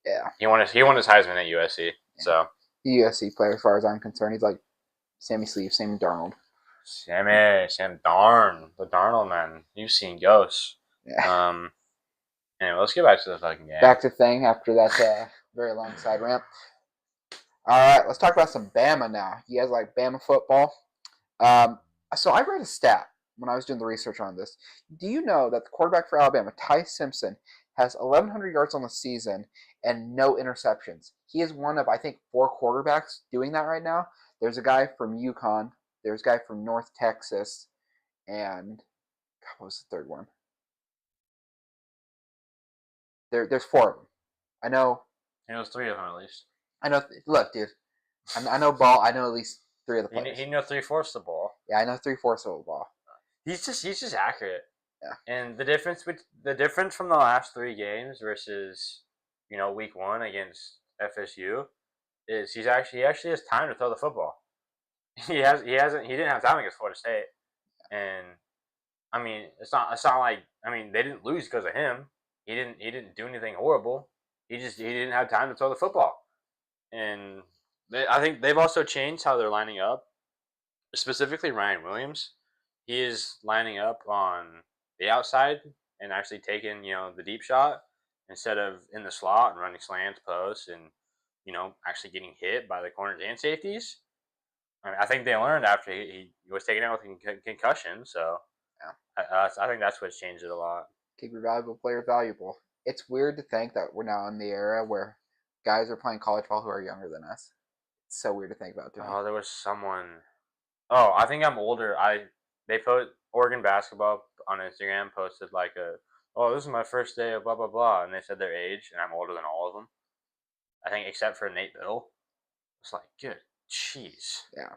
Yeah. He won his Heisman at USC. Yeah. So the USC player, as far as I'm concerned, he's like Sammy Sleeve, Sam Darnold. Sam Darn, the Darnold man. You've seen ghosts. Yeah. Anyway, let's get back to the fucking game. Back to thing after that very long side ramp. All right, let's talk about some Bama now. You guys like Bama football? So I read a stat when I was doing the research on this. Do you know that the quarterback for Alabama, Ty Simpson, has 1,100 yards on the season and no interceptions? He is one of, I think, 4 quarterbacks doing that right now. There's a guy from UConn. There's a guy from North Texas. And God, what was the third one? There's 4 of them. I know. He knows 3 of them at least. I know. Look, dude. I know ball. I know at least 3 of the players. He knows 3/4 of the ball. Yeah, I know 3/4 of the ball. He's just accurate. Yeah. And the difference from the last 3 games versus week 1 against FSU is he actually has time to throw the football. He didn't have time against Florida State, and I mean it's not like they didn't lose because of him. He didn't do anything horrible. He didn't have time to throw the football, and I think they've also changed how they're lining up. Specifically, Ryan Williams. He is lining up on the outside and actually taking the deep shot instead of in the slot and running slants, posts, and actually getting hit by the corners and safeties. I mean, I think they learned after he was taken out with concussion. So Yeah. I think that's what's changed it a lot. Keep your valuable players valuable. It's weird to think that we're now in the era where guys are playing college ball who are younger than us. It's so weird to think about to me. Oh, there was someone. Oh, I think I'm older. They put Oregon basketball on Instagram posted like oh, this is my first day of blah blah blah, and they said their age, and I'm older than all of them. I think except for Nate Biddle. It's like, good, jeez. Yeah.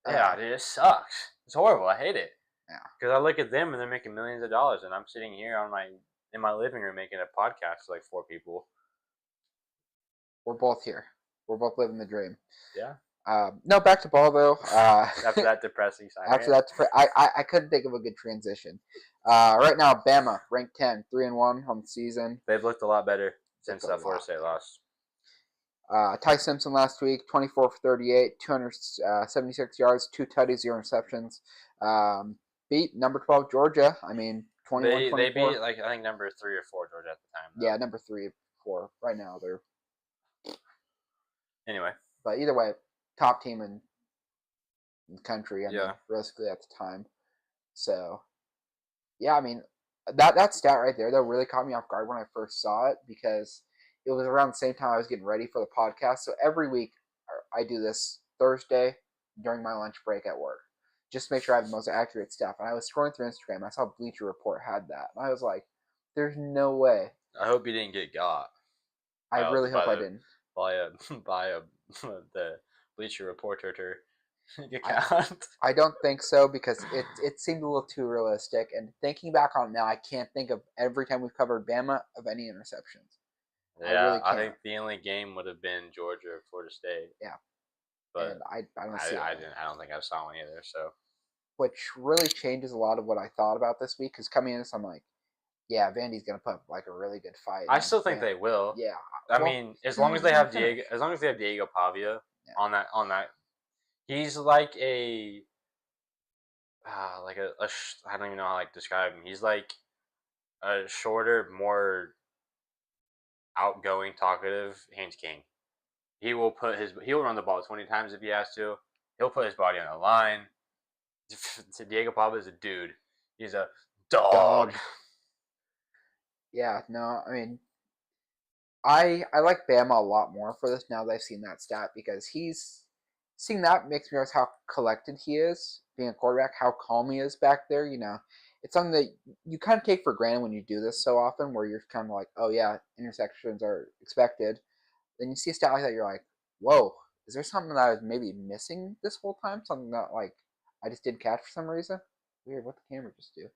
Yeah, dude, it sucks. It's horrible. I hate it. Yeah. Because I look at them and they're making millions of dollars, and I'm sitting here in my living room making a podcast to like 4 people. We're both here. We're both living the dream. Yeah. No, back to ball though. After that depressing side. After that, I couldn't think of a good transition. Right now, Bama ranked 10, 3-1 on the season. They've looked a lot better since that Florida State loss. Ty Simpson last week, 24 for 38, 276 yards, 2 tutties, 0 interceptions. Beat number 12 Georgia. I mean, 21-24. They beat like I think number 3 or 4 Georgia at the time. Though. Yeah, number 3 or 4 right now. They're anyway. But either way, top team in the country. I mean, realistically at the time. So, yeah, I mean that stat right there, that really caught me off guard when I first saw it because it was around the same time I was getting ready for the podcast. So every week I do this Thursday during my lunch break at work, just to make sure I have the most accurate stuff. And I was scrolling through Instagram. I saw Bleacher Report had that, and I was like, "There's no way." I hope you didn't get got. I really hope I didn't. By the Bleacher Reporter account. I don't think so because it seemed a little too realistic. And thinking back on it now, I can't think of every time we've covered Bama of any interceptions. Yeah, I think the only game would have been Georgia or Florida State. Yeah, but and I don't see it. I don't think I saw one either. So, which really changes a lot of what I thought about this week. Because coming in this, I'm like, yeah, Vandy's gonna put up like a really good fight. I still think they will. Yeah, I mean, as long as they have Diego Pavia on that, he's like a I don't even know how to describe him. He's like a shorter, more outgoing, talkative Haynes King. He'll run the ball 20 times if he has to. He'll put his body on the line. Diego Pavia is a dude. He's a dog. Yeah, no, I mean, I like Bama a lot more for this now that I've seen that stat because seeing that makes me realize how collected he is being a quarterback, how calm he is back there. It's something that you kind of take for granted when you do this so often, where you're kind of like, oh yeah, intersections are expected. Then you see a stat like that, you're like, whoa, is there something that I was maybe missing this whole time? Something that I just didn't catch for some reason? Weird, what the camera just do?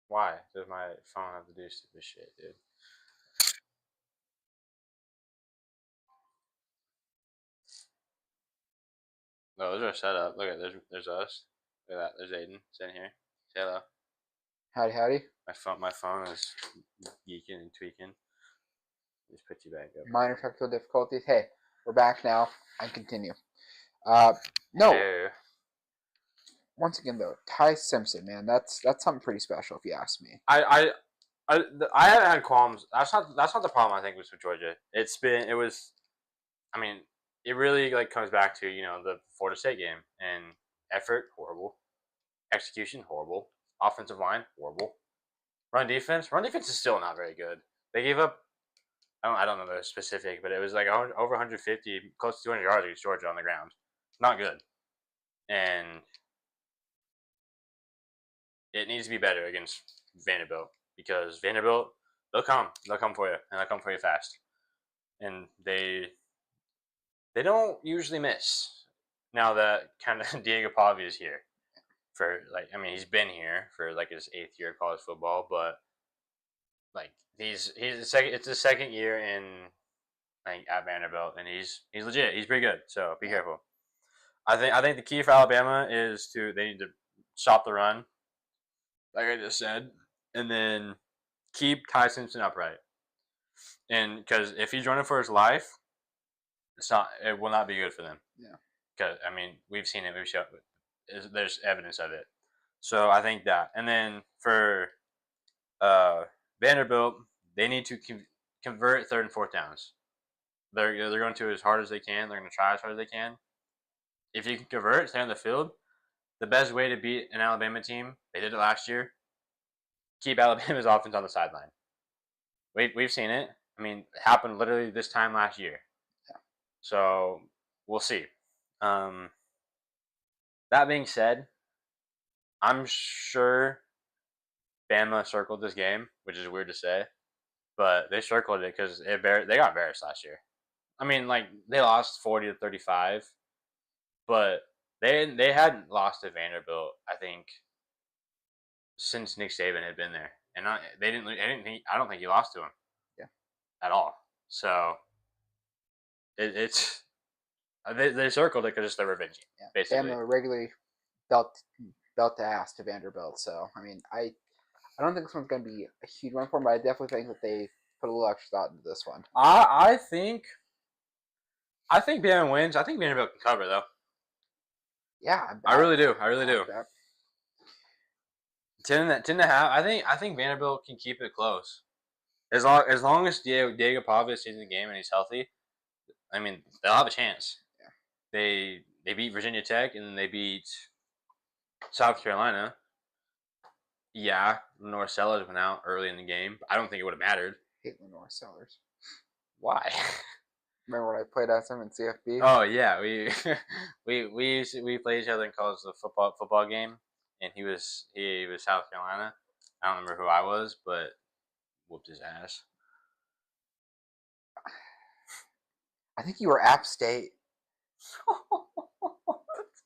Why does my phone have to do stupid shit, dude? No, those are set up. Look at there's us. Look at that. There's Aiden sitting here. Say hello. Howdy. My phone is geeking and tweaking. Just put you back up. Minor technical difficulties. Hey, we're back now. I continue. No. Hey. Once again, though, Ty Simpson, man, that's something pretty special if you ask me. I haven't had qualms. That's not the problem. I think with Georgia. I mean, it really comes back to the Florida State game and effort horrible, execution horrible, offensive line horrible, run defense is still not very good. They gave up. I don't know the specific, but it was like over 150, close to 200 yards against Georgia on the ground. Not good, and it needs to be better against Vanderbilt because Vanderbilt they'll come for you and they'll come for you fast, and they don't usually miss. Now that kind of Diego Pavia is here he's been here for his 8th year of college football, but he's second. It's his second year in at Vanderbilt, and he's legit. He's pretty good. So be careful. I think the key for Alabama is they need to stop the run, like I just said, and then keep Ty Simpson upright. And because if he's running for his life, It will not be good for them. Yeah. Because I mean, we've seen it. We've shown. There's evidence of it. So I think that, and then for Vanderbilt, they need to convert third and fourth downs. They're going to as hard as they can. They're going to try as hard as they can. If you can convert, stay on the field. The best way to beat an Alabama team, they did it last year. Keep Alabama's offense on the sideline. We've seen it. I mean, it happened literally this time last year. Yeah. So we'll see. That being said, I'm sure Bama circled this game, which is weird to say, but they circled it because they got embarrassed last year. I mean, like they lost 40-35, but they hadn't lost to Vanderbilt, I think, since Nick Saban had been there, and I don't think he lost to him, at all. So it's they circled it because it's their revenge game, basically. Bama regularly belt to ass to Vanderbilt. So I mean, I don't think this one's going to be a huge one for them, but I definitely think that they put a little extra thought into this one. I think Bama wins. I think Vanderbilt can cover though. Yeah, I really do. 10.5. I think Vanderbilt can keep it close. As long as Diego Pavia is in the game and he's healthy, I mean they'll have a chance. Yeah. They beat Virginia Tech and then they beat South Carolina. Yeah, Lenore Sellers went out early in the game. I don't think it would have mattered. I hate Lenore Sellers. Why? Remember when I played as him in CFB? Oh yeah, we played each other in college, the football game, and he was South Carolina. I don't remember who I was, but whooped his ass. I think you were App State.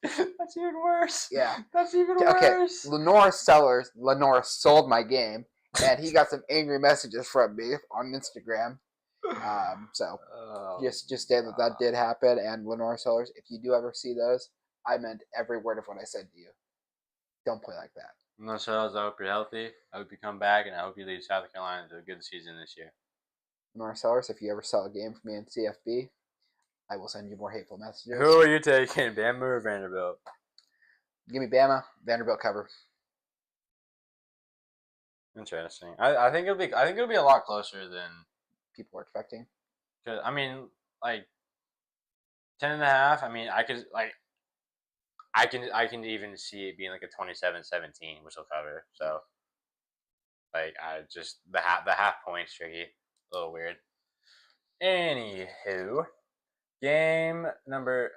That's even worse. Yeah. That's even worse. Lenore Sellers, Lenore sold my game, and he got some angry messages from me on Instagram. Just state that did happen, and Lenore Sellers, if you do ever see those, I meant every word of what I said to you. Don't play like that. Lenore Sellers, I hope you're healthy. I hope you come back, and I hope you lead South Carolina to a good season this year. Lenore Sellers, if you ever sell a game for me in CFB, I will send you more hateful messages. Who are you taking, Bama or Vanderbilt? Give me Bama, Vanderbilt cover. Interesting. I think it'll be a lot closer than people are expecting. Cause I mean, like 10.5. I mean, I can even see it being like a 27-17, which will cover. So, like, I just the half point's tricky, a little weird. Anywho, game number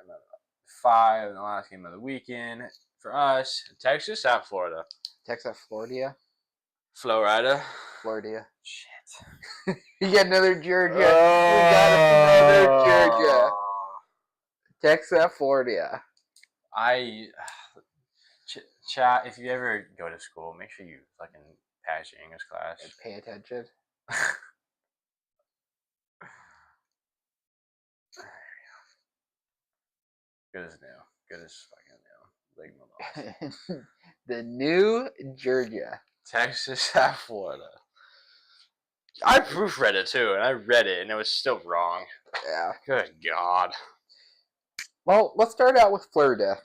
5, the last game of the weekend for us: Texas at Florida. Texas, Florida. Florida. Shit. You got another Georgia. You got another Georgia. Texas, Florida. Chat, if you ever go to school, make sure you fucking pass your English class. And pay attention. Good as new. Good as fucking new. Big The new Georgia. Texas at Florida. I proofread it too, and I read it, and it was still wrong. Yeah. Good God. Well, let's start out with Florida.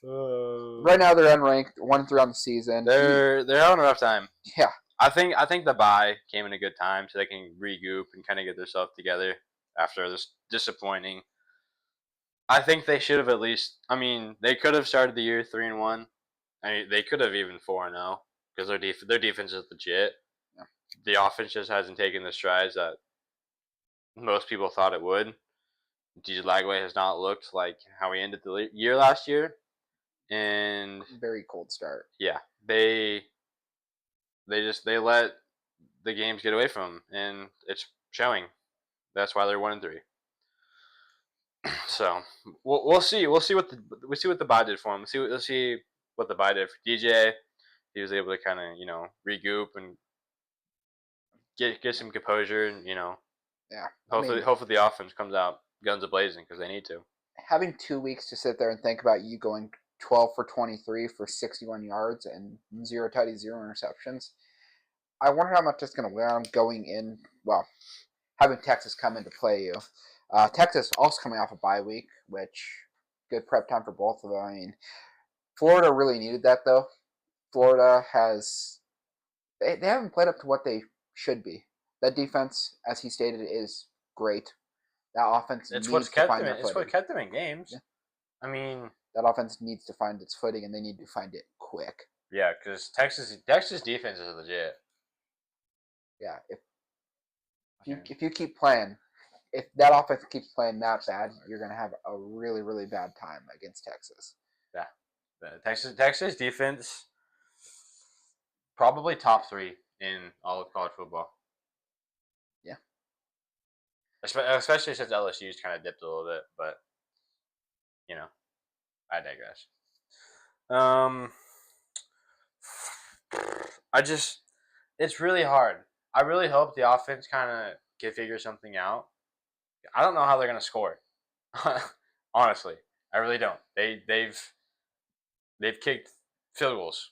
Right now they're unranked, 1-3 on the season. They're having a rough time. Yeah. I think the bye came in a good time, so they can regroup and kind of get themselves together after this disappointing. I think they should have at least. I mean, they could have started the year 3-1. I mean, they could have even 4-0 because their defense is legit. Yeah. The offense just hasn't taken the strides that most people thought it would. DJ Lagway has not looked like how he ended the year last year, and very cold start. Yeah, they let the games get away from them, and it's showing. That's why they're 1-3. So we'll see. We'll see what the bye did for him. We'll see what the bye did for DJ. He was able to kind of regroup and get some composure, and yeah. Hopefully the offense comes out guns a-blazing because they need to. Having 2 weeks to sit there and think about you going 12 for 23 for 61 yards and 0 tutties, 0 interceptions. I wonder how much it's going to wear on going in. Well, having Texas come into play you. Texas also coming off a bye week, which good prep time for both of them. I mean, Florida really needed that though. Florida has they haven't played up to what they should be. That defense, as he stated, is great. That offense It's needs what's to kept find them. their It's footing. what kept them in games. Yeah. I mean, that offense needs to find its footing, and they need to find it quick. yeah, because Texas defense is legit. Yeah, if you keep playing, if that offense keeps playing that bad, you're gonna have a really really bad time against Texas. Yeah, the Texas defense probably top 3 in all of college football. Yeah, especially since LSU's kind of dipped a little bit, but you know, I digress. It's really hard. I really hope the offense kind of can figure something out. I don't know how they're gonna score. Honestly, I really don't. They've kicked field goals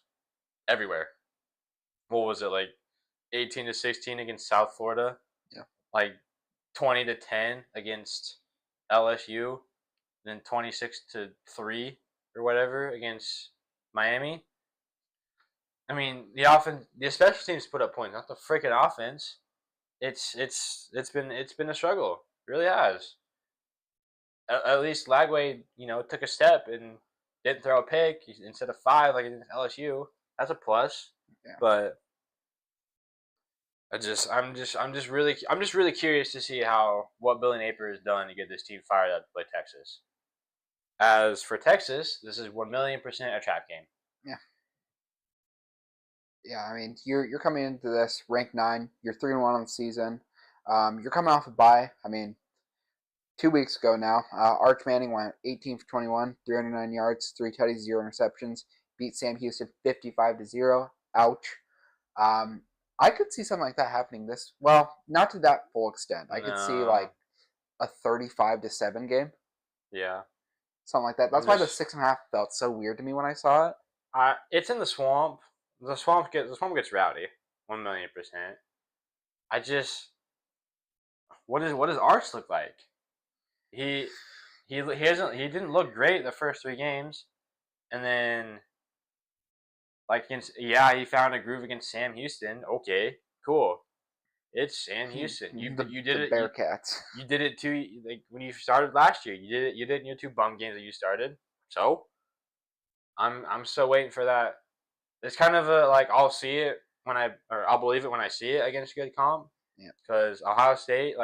everywhere. What was it, like 18-16 against South Florida? Yeah. Like 20-10 against LSU, then 26-3 or whatever against Miami. I mean, the special teams put up points, not the freaking offense. It's been a struggle. It really has. At least Lagway, took a step and didn't throw a pick instead of 5 like against LSU. That's a plus. Yeah. But I'm just really curious to see what Billy Napier has done to get this team fired up to play Texas. As for Texas, this is 1,000,000% a trap game. Yeah. Yeah, I mean, you're coming into this ranked 9. You're 3-1 on the season. You're coming off a bye. I mean, 2 weeks ago now, Arch Manning went 18 for 21, 309 yards, 3 tutties, 0 interceptions. Beat Sam Houston 55-0. Ouch. I could see something like that happening not to that full extent. I could see like a 35-7 game. Yeah. Something like that. That's why the 6.5 felt so weird to me when I saw it. It's in the swamp. The swamp gets rowdy. 1,000,000%. What does Arch look like? He didn't look great the first 3 games, and then he found a groove against Sam Houston. Okay, cool. It's Sam Houston. You did it. Bearcats. You did it too. Like when you started last year, you did it. You did it in your 2 bum games that you started. So, I'm still waiting for that. It's kind of I'll see it I'll believe it when I see it against a good comp. Yeah. Because Ohio State,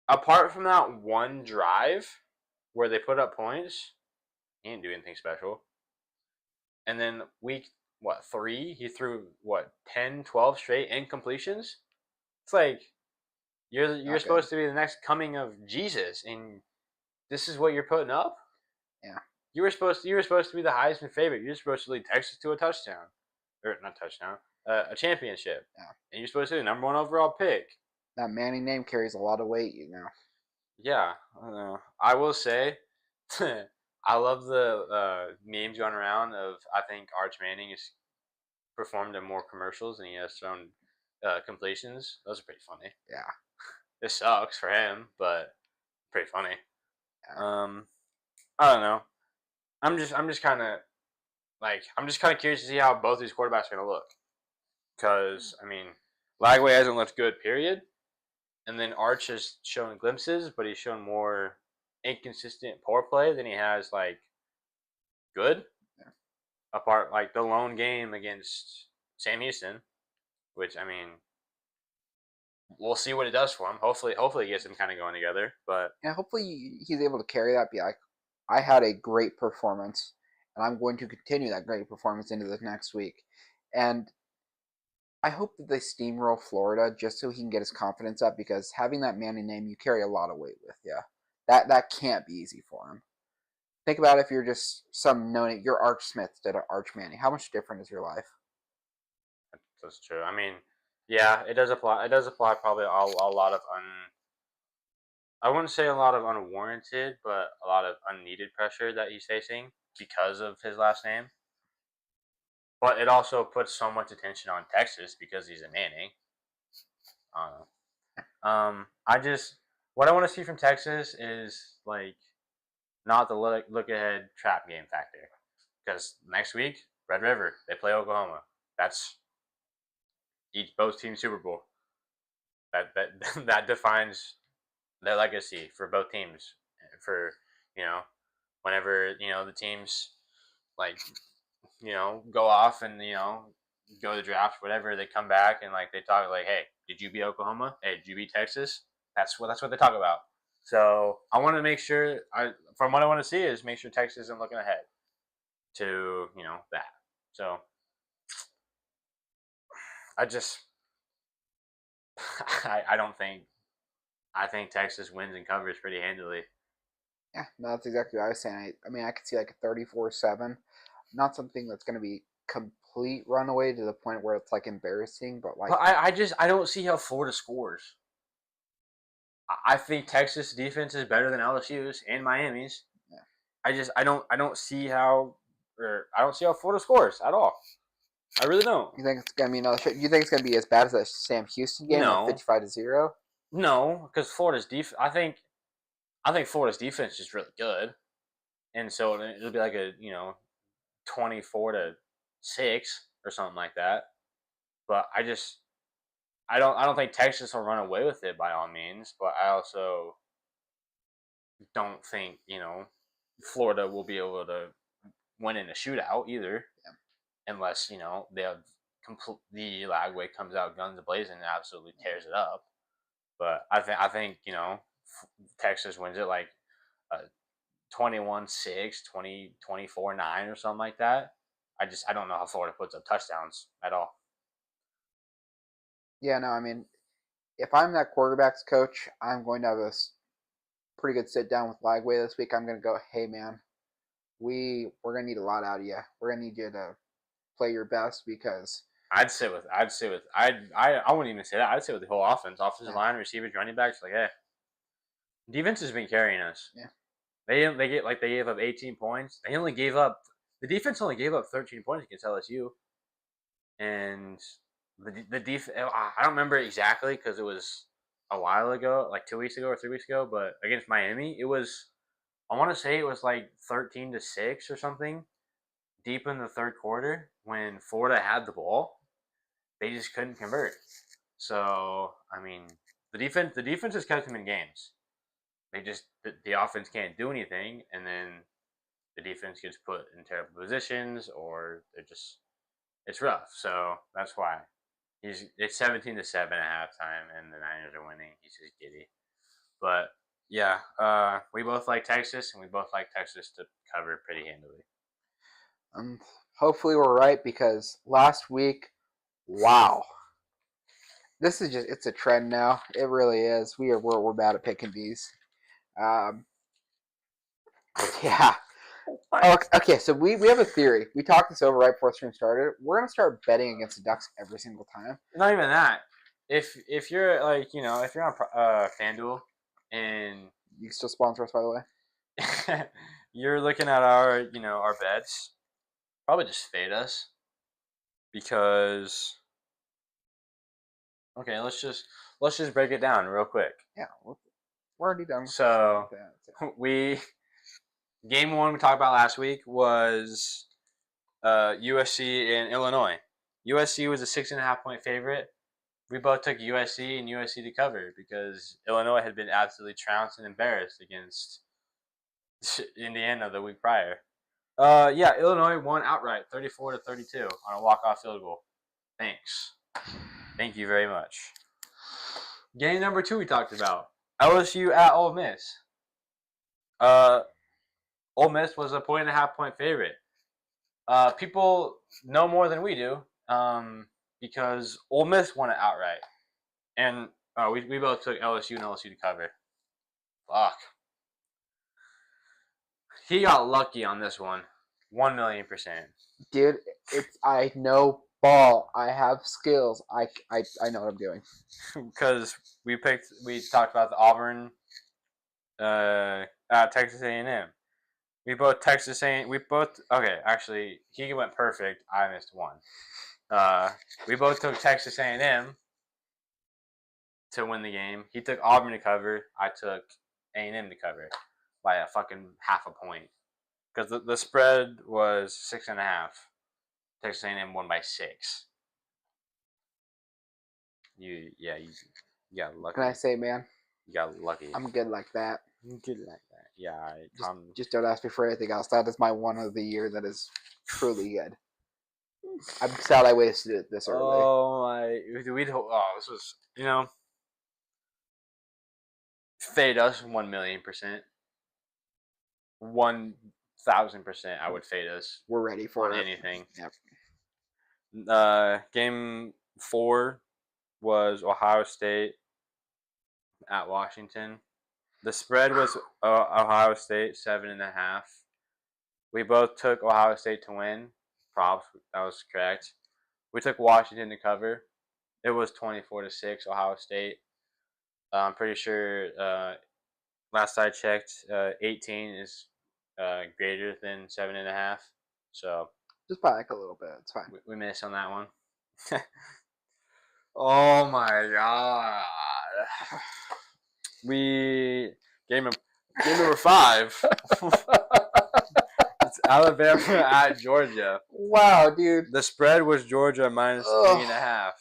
apart from that one drive where they put up points, he didn't do anything special. And then week 3, he threw 10, 12 straight incompletions. It's like you're supposed to be the next coming of Jesus, and this is what you're putting up. Yeah. You were supposed to be the Heisman favorite. You're supposed to lead Texas to a touchdown, or not touchdown, a championship. Yeah. And you're supposed to be the number 1 overall pick. That Manning name carries a lot of weight, Yeah, I will say, I love the memes going around of I think Arch Manning has performed in more commercials than he has thrown completions. Those are pretty funny. Yeah. This sucks for him, but pretty funny. Yeah. I don't know. I'm just kind of curious to see how both these quarterbacks are going to look. Because, I mean, Lagway hasn't looked good, period. And then Arch has shown glimpses, but he's shown more inconsistent poor play than he has, good. Yeah. Apart, the lone game against Sam Houston, which, I mean, we'll see what it does for him. Hopefully it gets them kind of going together. But yeah, hopefully he's able to carry that. Be like, I had a great performance, and I'm going to continue that great performance into the next week. And I hope that they steamroll Florida just so he can get his confidence up, because having that Manning name, you carry a lot of weight with you. That can't be easy for him. Think about if you're just you're Arch Smith instead of Arch Manning. How much different is your life? That's true. I mean, yeah, it does apply. It does apply probably a lot of I wouldn't say a lot of unwarranted, but a lot of unneeded pressure that he's facing because of his last name. But it also puts so much attention on Texas because he's a Manning. I don't know. What I want to see from Texas is like not the look ahead trap game factor, because next week Red River they play Oklahoma. That's both teams Super Bowl. That that defines their legacy for both teams. For you know, whenever the teams like go off and go to the draft, whatever, they come back and like they talk like, hey, did you beat Oklahoma? Hey, did you beat Texas? That's what they talk about. So I want to make sure from what I want to see is make sure Texas isn't looking ahead to that. So I just I don't think I think Texas wins and covers pretty handily. Yeah, no, that's exactly what I was saying. I mean, I could see like a 34-7. Not something that's going to be complete runaway to the point where it's like embarrassing, but like. But I don't see how Florida scores. I think Texas defense is better than LSU's and Miami's. Yeah. I don't see how Florida scores at all. I really don't. You think it's gonna be another? You think it's gonna be as bad as that Sam Houston game, No. like 55-0? No, because Florida's I think Florida's defense is really good, and so it'll be like a 24-6 or something like that. But I don't think Texas will run away with it by all means, but I also don't think Florida will be able to win in a shootout either, unless they have the Lagway comes out guns blazing and absolutely tears it up. But I think Texas wins it like 21-6, 24-9 or something like that. I don't know how Florida puts up touchdowns at all. Yeah, no, I mean, if I'm that quarterback's coach, I'm going to have a pretty good sit down with Lagway this week. I'm going to go, hey man, we're going to need a lot out of you. We're going to need you to play your best because I wouldn't even say that. I'd say with the whole offensive line, receivers, running backs, like, hey, defense has been carrying us. Yeah. They gave up 18 points. The defense only gave up 13 points against LSU, and the defense. I don't remember exactly because it was a while ago, like 2 weeks ago or 3 weeks ago. But against Miami, it was. I want to say it was like 13-6 or something, deep in the third quarter when Florida had the ball. They just couldn't convert. So I mean, the defense has kept them in games. They just the offense can't do anything, and then the defense gets put in terrible positions, or it's rough. So that's why it's 17-7 at halftime, and the Niners are winning. He's just giddy. But yeah, we both like Texas, and we both like Texas to cover pretty handily. Hopefully we're right because last week, wow. This is it's a trend now. It really is. We're bad at picking these. Yeah. Okay, so we have a theory. We talked this over right before the stream started. We're gonna start betting against the Ducks every single time. Not even that. If you're like if you're on FanDuel and you can still sponsor us, by the way, you're looking at our our bets. Probably just fade us because. Okay, let's just break it down real quick. Yeah, we're already done. So game 1 we talked about last week was USC and Illinois. USC was a 6.5 point favorite. We both took USC and USC to cover because Illinois had been absolutely trounced and embarrassed against Indiana the week prior. Yeah, Illinois won outright, 34-32 on a walk-off field goal. Thanks. Thank you very much. Game number 2 we talked about. LSU at Ole Miss. Ole Miss was a 1.5 point favorite. People know more than we do because Ole Miss won it outright. And we both took LSU and LSU to cover. Fuck. He got lucky on this one. 1,000,000%. Dude, I know ball. I have skills. I know what I'm doing. Because we talked about the Auburn, Texas A&M. We both okay. Actually, he went perfect. I missed one. We both took Texas A&M. to win the game. He took Auburn to cover. I took A&M to cover by a fucking half a point. Because the spread was 6.5. Texas A&M won by 6. You got lucky. Can I say, man? You got lucky. I'm good like that. Good like that. Yeah. Just don't ask me for anything else. That is my one of the year that is truly good. I'm sad I wasted it this early. Oh my! This was fade us 1,000,000%. 1,000%. I would fade us. We're ready for anything. Yep. Game 4 was Ohio State at Washington. The spread was Ohio State 7.5. We both took Ohio State to win. Props. That was correct. We took Washington to cover. It was 24-6 Ohio State. I'm pretty sure last I checked, 18 is greater than 7.5. So just by like a little bit. It's fine. We missed on that one. Oh my god. Game number 5. It's Alabama at Georgia. Wow, dude. The spread was Georgia minus 3.5.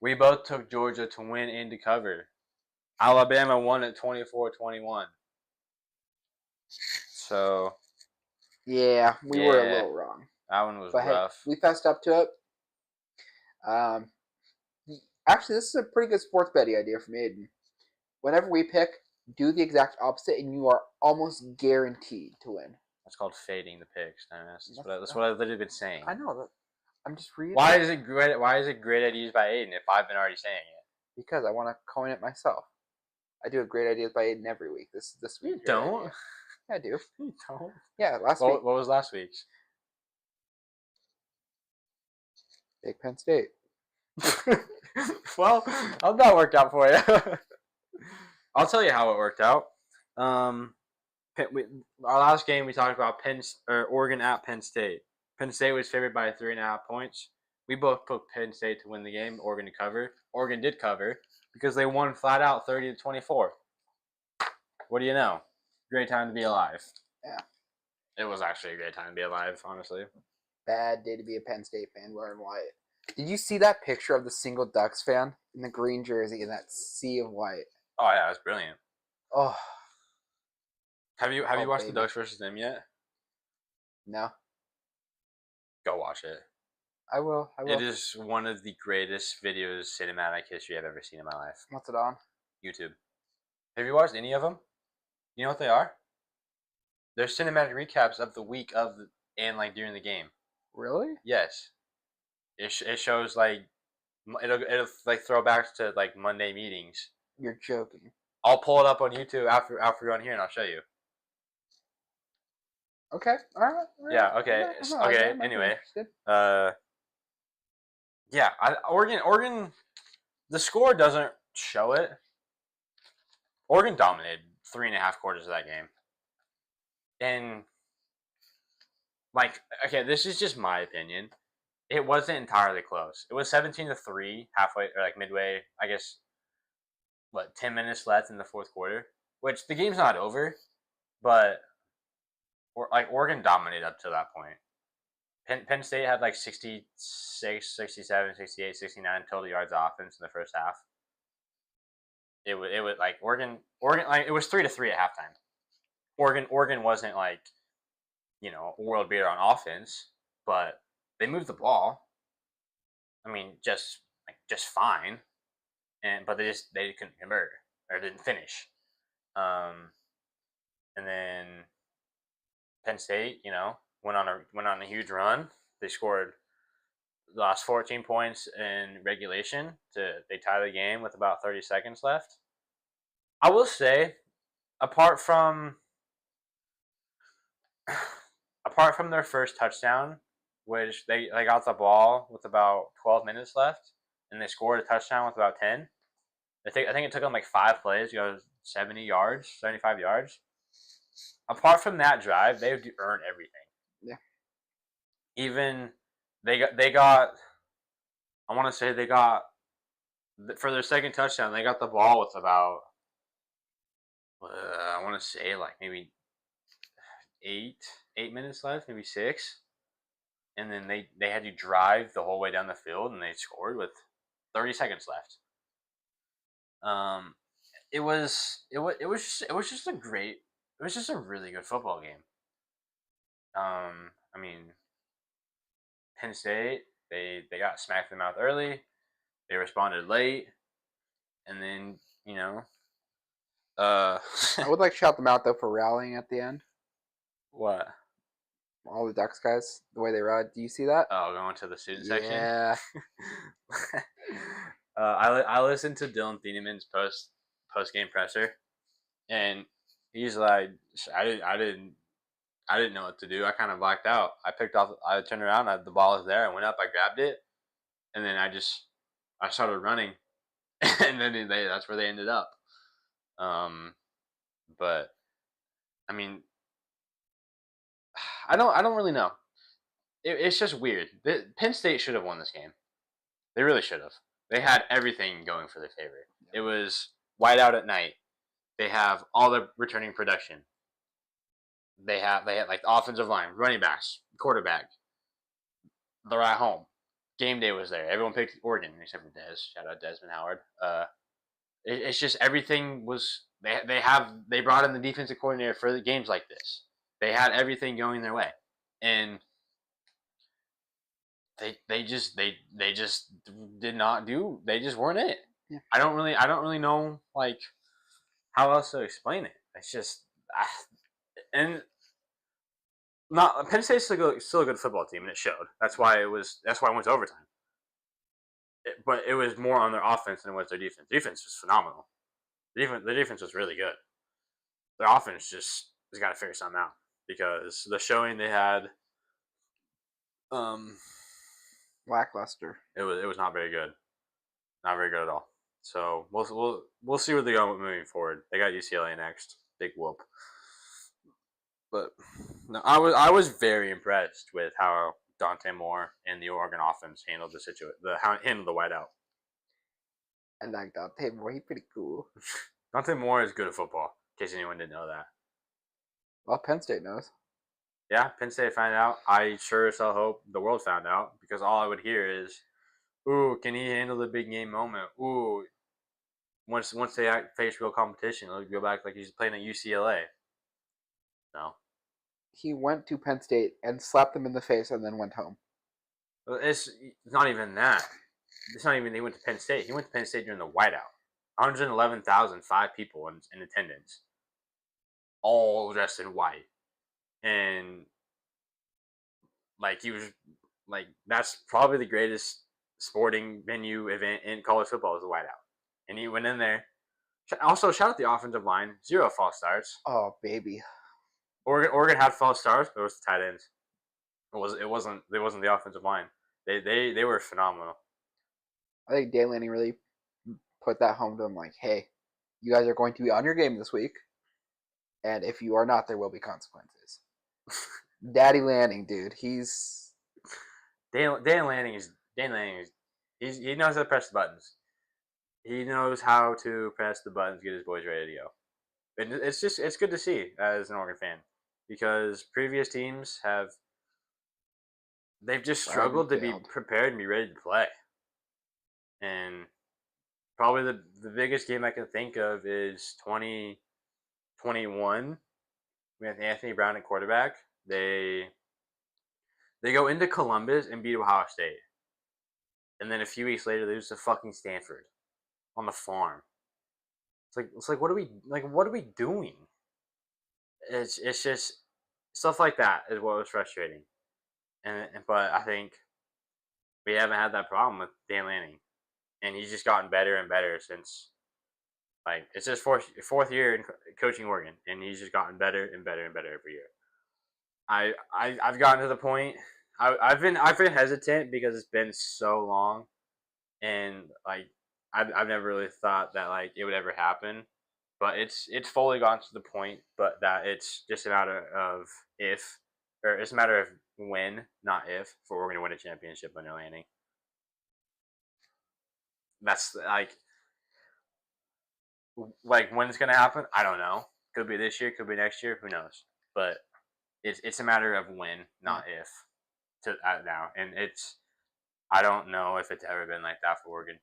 We both took Georgia to win and to cover. Alabama won at 24-21. So yeah, we were a little wrong. That one was rough. Hey, we fessed up to it. Actually, this is a pretty good sports betting idea from Aiden. Whenever we pick, do the exact opposite, and you are almost guaranteed to win. That's called fading the picks. That's what I've literally been saying. I know that. I'm just reading. Why is it great? Why is it great ideas by Aiden if I've been already saying it? Because I want to coin it myself. I do a great ideas by Aiden every week. This week. You don't? Yeah, I do. You don't? Yeah, last week. What was last week's? Big Penn State. Well, how'd that work out for you? I'll tell you how it worked out. Our last game we talked about Oregon at Penn State. Penn State was favored by 3.5 points. We both put Penn State to win the game. Oregon to cover. Oregon did cover because they won flat out 30-24. What do you know? Great time to be alive. Yeah. It was actually a great time to be alive, honestly. Bad day to be a Penn State fan wearing white. Did you see that picture of the single Ducks fan in the green jersey in that sea of white? Oh yeah, that's brilliant. Oh. Have you watched the Ducks versus them yet? No. Go watch it. I will. It is one of the greatest videos cinematic history I've ever seen in my life. What's it on? YouTube. Have you watched any of them? You know what they are? They're cinematic recaps of the week and like during the game. Really? Yes. It shows like it'll like throwbacks to like Monday meetings. You're joking. I'll pull it up on YouTube after we're on here and I'll show you. Okay. All right. Yeah. Okay. Okay. Anyway. Yeah. Oregon. The score doesn't show it. Oregon dominated 3.5 quarters of that game, and like, okay, this is just my opinion. It wasn't entirely close. It was 17-3 halfway or like midway. I guess 10 minutes left in the fourth quarter, which the game's not over, but Oregon dominated up to that point. Penn State had like 66, 67, 68, 69 total yards of offense in the first half. It was like Oregon like it was 3-3 at halftime. Oregon wasn't like, a world beater on offense, but they moved the ball. I mean, just fine, but they couldn't convert or didn't finish. And then Penn State, went on a huge run. They scored the last 14 points in regulation. They tie the game with about 30 seconds left. I will say, apart from their first touchdown, which they got the ball with about 12 minutes left, and they scored a touchdown with about 10. I think it took them like 5 plays to go 70 yards, 75 yards. Apart from that drive, they earned everything. Yeah. Even they got. I want to say they got for their second touchdown, they got the ball with about I want to say like maybe eight minutes left, maybe 6, and then they had to drive the whole way down the field, and they scored with 30 seconds left. It was just a great. It was just a really good football game. I mean, Penn State they got smacked in the mouth early. They responded late, and then uh, I would like to shout them out though for rallying at the end. what? All the Ducks guys, the way they ride. Do you see that? Oh, going to the student section. Yeah. I listened to Dylan Thienemann's post game presser, and he's like, I didn't know what to do. I kind of blacked out. I turned around. The ball was there. I went up. I grabbed it, and then I started running, and then that's where they ended up. But I mean, I don't really know. It's just weird. Penn State should have won this game. They really should have. They had everything going for their favor. It was white out at night. They have all the returning production. They had like the offensive line, running backs, quarterback. They're at home. Game day was there. Everyone picked Oregon except for Des. Shout out Desmond Howard. It's just everything was. They brought in the defensive coordinator for the games like this. They had everything going their way, and they just did not do. They just weren't it. Yeah. I don't really know like how else to explain it. It's just and not Penn State's still a good football team, and it showed. That's why it went to overtime. But it was more on their offense than it was their defense. Defense was phenomenal. The defense was really good. Their offense just has got to figure something out because the showing they had, lackluster. It was not very good, not very good at all. So we'll see where they go moving forward. They got UCLA next, big whoop. But no, I was very impressed with how Dante Moore and the Oregon offense handled handled the whiteout. I like Dante Moore. He's pretty cool. Dante Moore is good at football. In case anyone didn't know that. Well, Penn State knows. Yeah, Penn State found out. I sure as hell hope the world found out because all I would hear is, "Ooh, can he handle the big game moment? Ooh, once they face real competition, he'll go back like he's playing at UCLA." No, he went to Penn State and slapped them in the face and then went home. it's not even that. It's not even he went to Penn State. He went to Penn State during the whiteout. 111,005 people in attendance, all dressed in white, and like he was like that's probably the greatest sporting venue event in college football is the whiteout, and he went in there. Also, shout out the offensive line, 0 false starts. Oh baby. Oregon had false starts, but it was the tight ends. It wasn't the offensive line. They were phenomenal. I think Dan Lanning really put that home to him. Like, hey, you guys are going to be on your game this week, and if you are not, there will be consequences. Daddy Lanning, dude, he's Dan Lanning is he knows how to press the buttons. He knows how to press the buttons, get his boys ready to go. And it's good to see as an Oregon fan because previous teams they've just struggled to be prepared and be ready to play. And probably the biggest game I can think of is 2021 with Anthony Brown at quarterback. They go into Columbus and beat Ohio State. And then a few weeks later they lose to fucking Stanford on the farm. It's like what are we doing? It's just stuff like that is what was frustrating. But I think we haven't had that problem with Dan Lanning. And he's just gotten better and better since like it's his fourth year in coaching Oregon, and he's just gotten better and better and better every year. I've gotten to the point. I've been hesitant because it's been so long, and like I've never really thought that like it would ever happen, but it's fully gotten to the point, but that it's just a matter of if, or it's a matter of when, not if, for Oregon to win a championship under Lanning. That's like when it's gonna happen. I don't know. Could be this year. Could be next year. Who knows? But it's a matter of when, not if. To now, and I don't know if it's ever been like that for Oregon.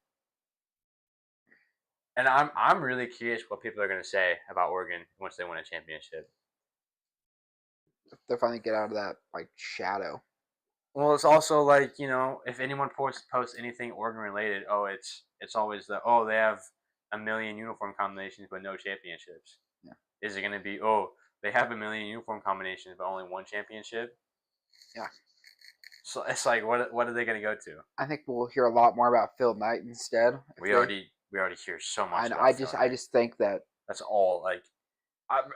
And I'm really curious what people are gonna say about Oregon once they win a championship. They finally get out of that like shadow. Well, it's also like if anyone posts anything Oregon related, it's always they have a million uniform combinations but no championships. Yeah. Is it gonna be they have a million uniform combinations but only one championship? Yeah. So it's like what are they gonna go to? I think we'll hear a lot more about Phil Knight instead. We already hear so much. I just think that that's all like.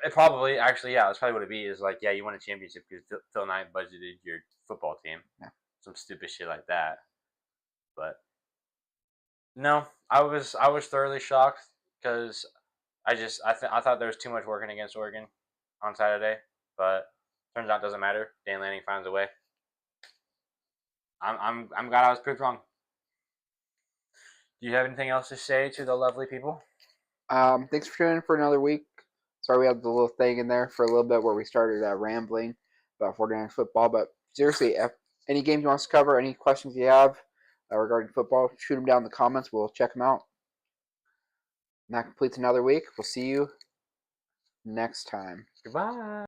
It probably actually that's probably what it be is like you won a championship because Phil Knight budgeted your football team. Yeah. Some stupid shit like that. But no, I was thoroughly shocked because I thought there was too much working against Oregon on Saturday, but turns out it doesn't matter. Dan Lanning finds a way. I'm glad I was proved wrong. Do you have anything else to say to the lovely people? Thanks for tuning in for another week. Sorry we had the little thing in there for a little bit where we started rambling about 49ers football, but seriously, if any games you want us to cover, any questions you have regarding football, shoot them down in the comments. We'll check them out. And that completes another week. We'll see you next time. Goodbye.